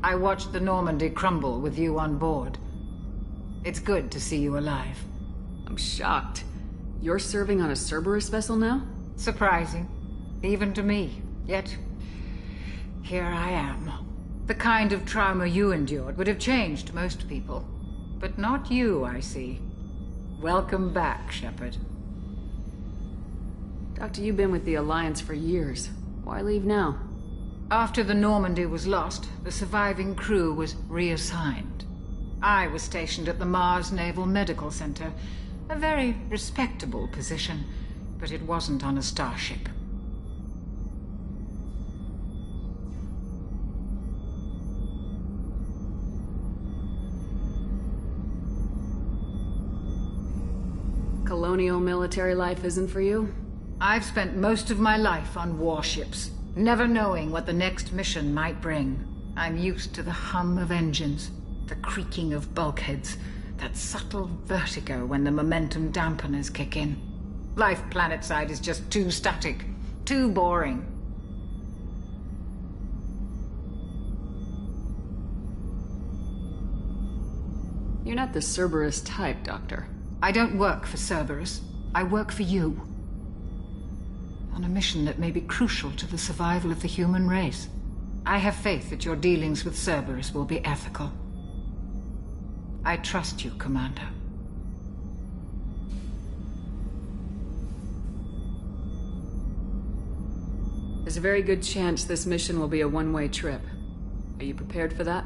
I watched the Normandy crumble with you on board. It's good to see you alive. I'm shocked. You're serving on a Cerberus vessel now? Surprising, even to me. Yet, here I am. The kind of trauma you endured would have changed most people. But not you, I see. Welcome back, Shepard. Doctor, you've been with the Alliance for years. Why leave now? After the Normandy was lost, the surviving crew was reassigned. I was stationed at the Mars Naval Medical Center, a very respectable position, but it wasn't on a starship. Colonial military life isn't for you? I've spent most of my life on warships, never knowing what the next mission might bring. I'm used to the hum of engines, the creaking of bulkheads, that subtle vertigo when the momentum dampeners kick in. Life planetside is just too static, too boring. You're not the Cerberus type, Doctor. I don't work for Cerberus. I work for you. On a mission that may be crucial to the survival of the human race. I have faith that your dealings with Cerberus will be ethical. I trust you, Commander. There's a very good chance this mission will be a one-way trip. Are you prepared for that?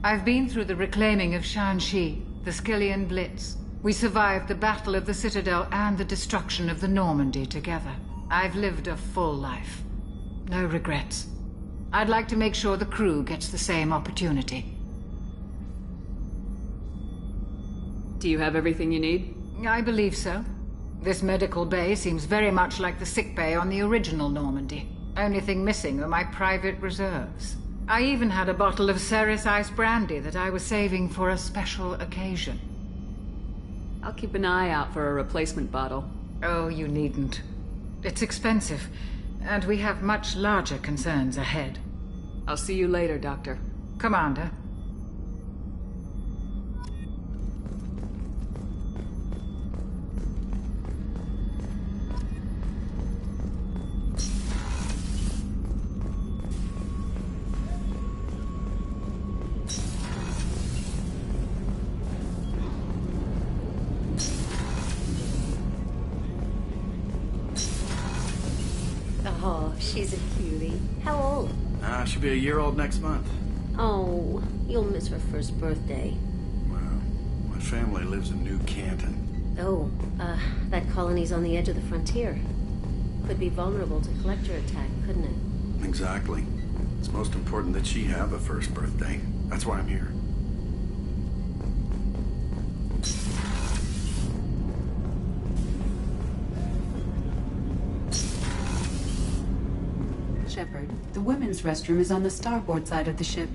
I've been through the reclaiming of Shanxi, the Skillian Blitz. We survived the Battle of the Citadel and the destruction of the Normandy together. I've lived a full life. No regrets. I'd like to make sure the crew gets the same opportunity. Do you have everything you need? I believe so. This medical bay seems very much like the sick bay on the original Normandy. Only thing missing are my private reserves. I even had a bottle of Cerberus ice brandy that I was saving for a special occasion. I'll keep an eye out for a replacement bottle. Oh, you needn't. It's expensive, and we have much larger concerns ahead. I'll see you later, Doctor. Commander. Oh, she's a cutie. How old? She'll be a year old next month. Oh, you'll miss her first birthday. Well, my family lives in New Canton. Oh, that colony's on the edge of the frontier. Could be vulnerable to collector attack, couldn't it? Exactly. It's most important that she have a first birthday. That's why I'm here. Shepard, the women's restroom is on the starboard side of the ship.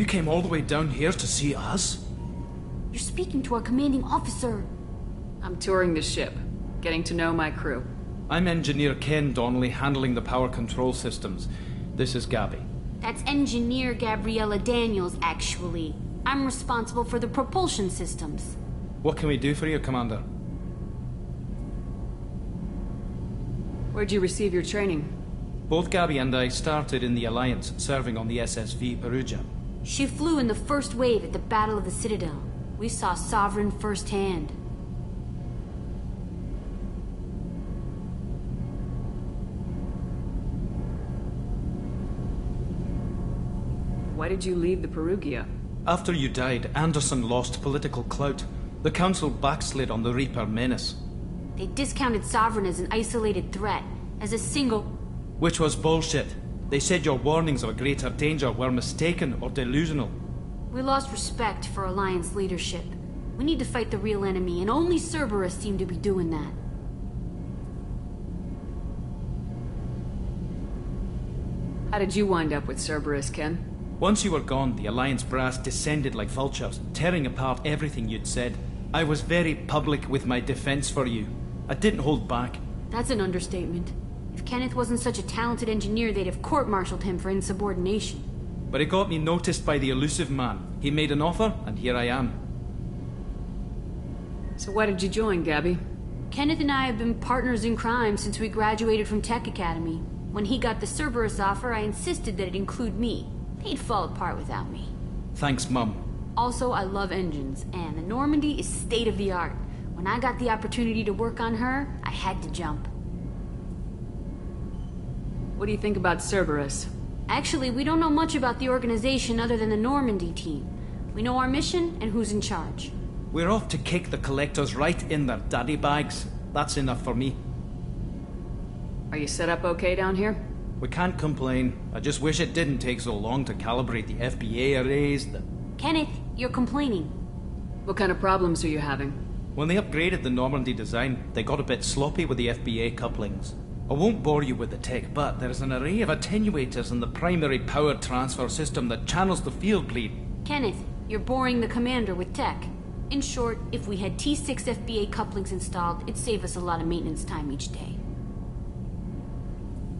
You came all the way down here to see us? You're speaking to our commanding officer. I'm touring the ship, getting to know my crew. I'm Engineer Ken Donnelly, handling the power control systems. This is Gabby. That's Engineer Gabriella Daniels, actually. I'm responsible for the propulsion systems. What can we do for you, Commander? Where'd you receive your training? Both Gabby and I started in the Alliance, serving on the SSV Perugia. She flew in the first wave at the Battle of the Citadel. We saw Sovereign firsthand. Why did you leave the Perugia? After you died, Anderson lost political clout. The Council backslid on the Reaper menace. They discounted Sovereign as an isolated threat, as a single... Which was bullshit. They said your warnings of a greater danger were mistaken or delusional. We lost respect for Alliance leadership. We need to fight the real enemy, and only Cerberus seemed to be doing that. How did you wind up with Cerberus, Ken? Once you were gone, the Alliance brass descended like vultures, tearing apart everything you'd said. I was very public with my defense for you. I didn't hold back. That's an understatement. If Kenneth wasn't such a talented engineer, they'd have court-martialed him for insubordination. But it got me noticed by the elusive man. He made an offer, and here I am. So why did you join, Gabby? Kenneth and I have been partners in crime since we graduated from Tech Academy. When he got the Cerberus offer, I insisted that it include me. They'd fall apart without me. Thanks, Mum. Also, I love engines, and the Normandy is state-of-the-art. When I got the opportunity to work on her, I had to jump. What do you think about Cerberus? Actually, we don't know much about the organization other than the Normandy team. We know our mission and who's in charge. We're off to kick the Collectors right in their daddy bags. That's enough for me. Are you set up okay down here? We can't complain. I just wish it didn't take so long to calibrate the FBA arrays. Kenneth, you're complaining. What kind of problems are you having? When they upgraded the Normandy design, they got a bit sloppy with the FBA couplings. I won't bore you with the tech, but there's an array of attenuators in the primary power transfer system that channels the field bleed. Kenneth, you're boring the commander with tech. In short, if we had T6 FBA couplings installed, it'd save us a lot of maintenance time each day.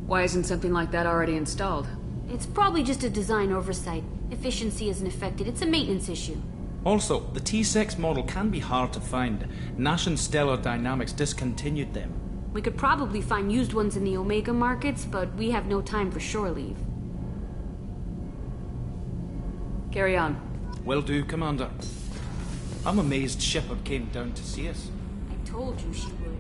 Why isn't something like that already installed? It's probably just a design oversight. Efficiency isn't affected. It's a maintenance issue. Also, the T6 model can be hard to find. Nash and Stellar Dynamics discontinued them. We could probably find used ones in the Omega markets, but we have no time for shore leave. Carry on. Will do, Commander. I'm amazed Shepard came down to see us. I told you she would.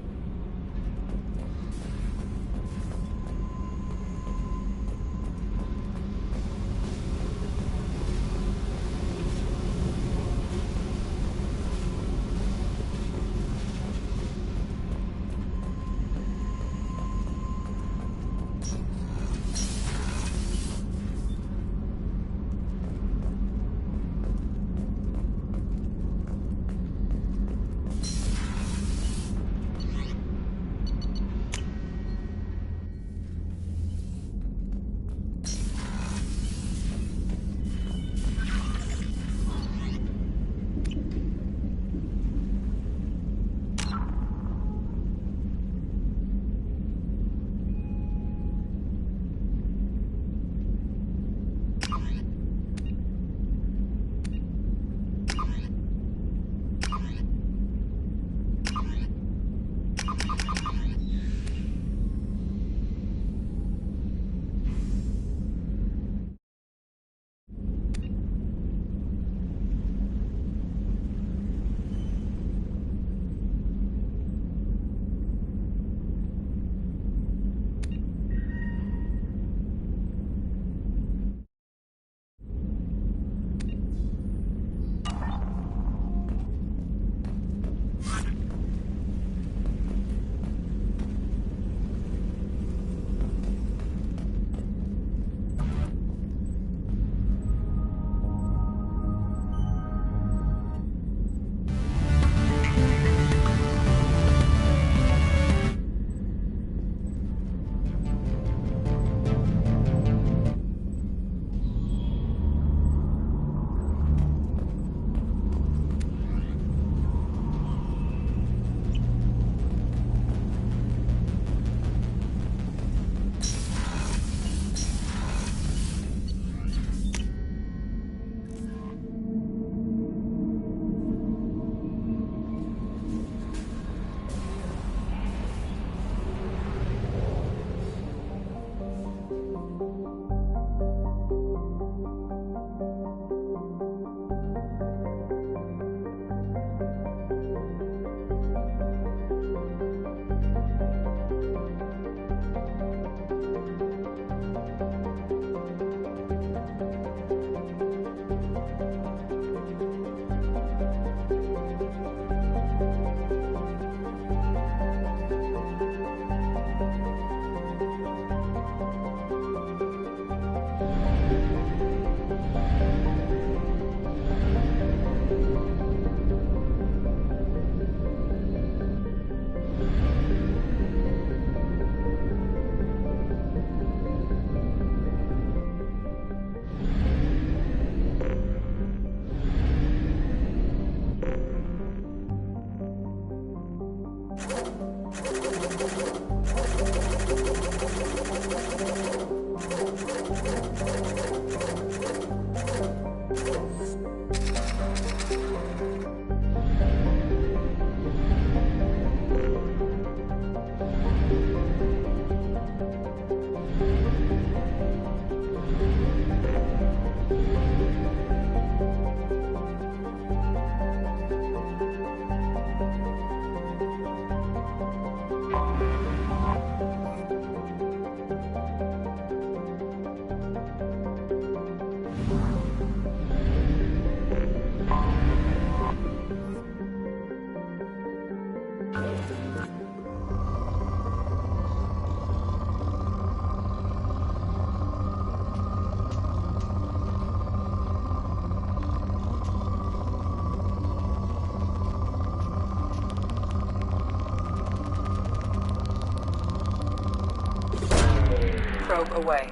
Probe away.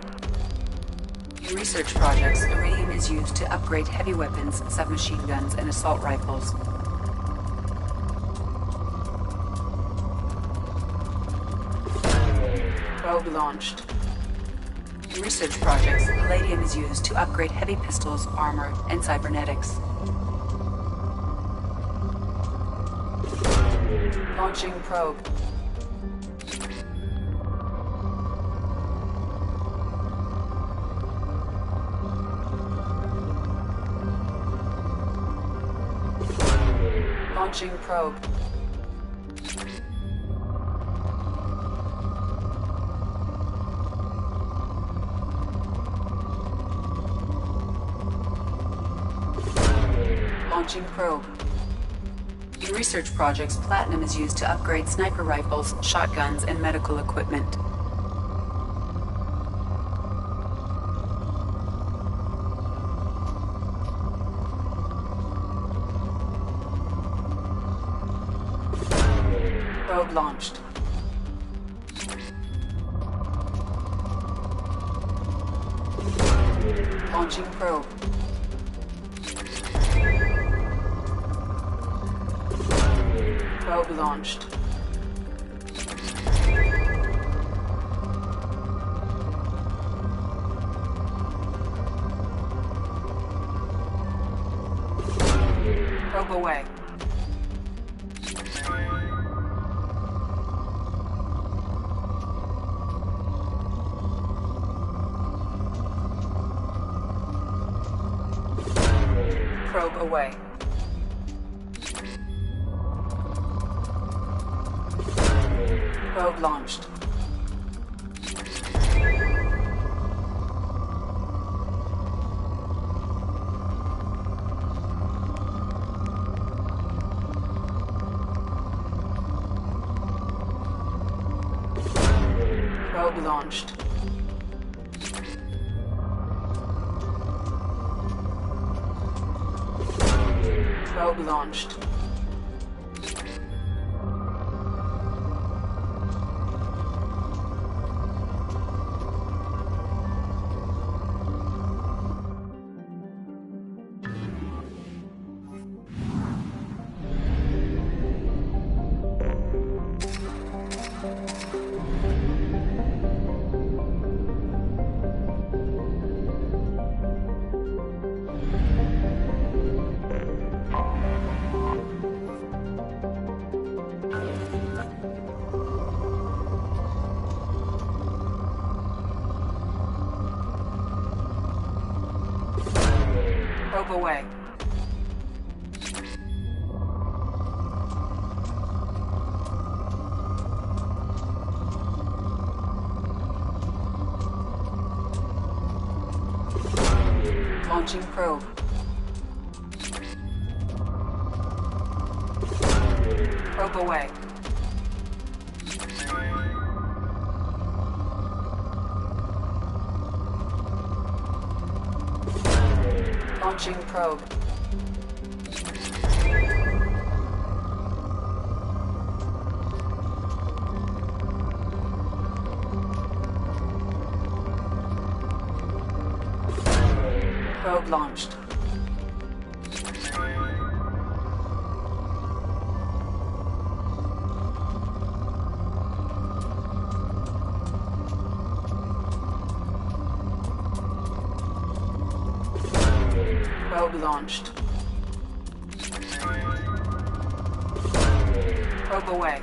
In research projects, iridium is used to upgrade heavy weapons, submachine guns, and assault rifles. Probe launched. In research projects, palladium is used to upgrade heavy pistols, armor, and cybernetics. Launching probe. Launching probe. Launching probe. In research projects, platinum is used to upgrade sniper rifles, shotguns, and medical equipment. Probe launched. Launching probe. Probe launched. Probe away. Probe away. Probe launched. Probe launched. Probe launched. Probe away. Launching probe. Probe away. Launching probe. Probe launched. launched. Probe away.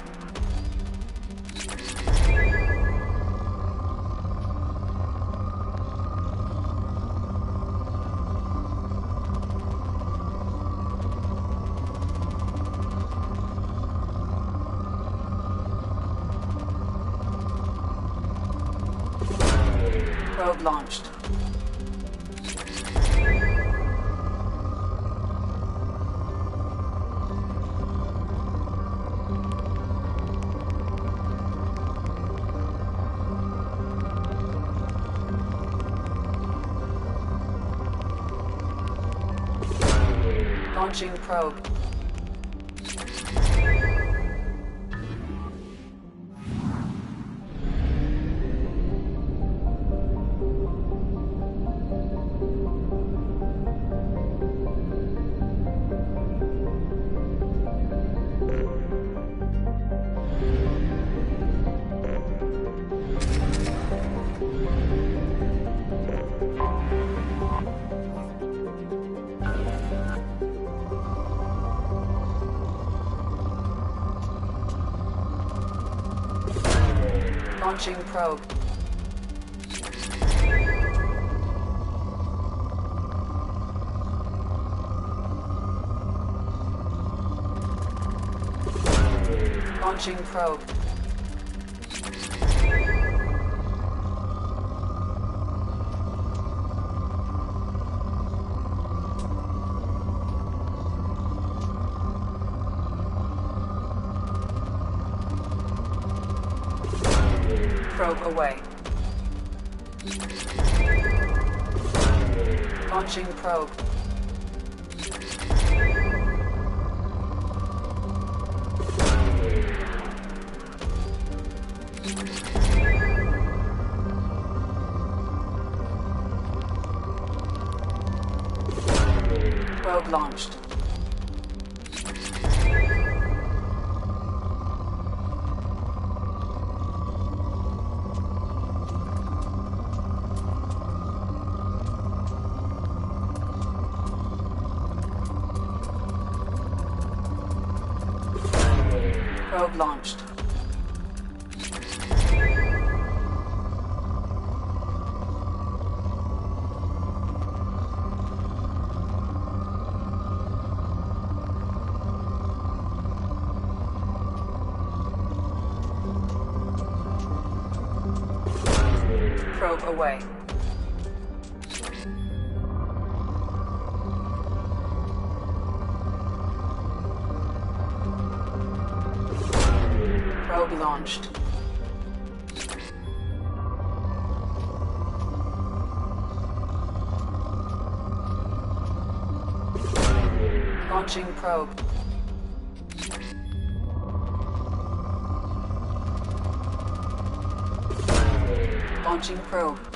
Probe launched. Launching probe. Launching probe. Launching probe. Probe away. Launching probe. Probe launched. Probe launched. Probe away. Probe launched. Launching probe. Launching probe.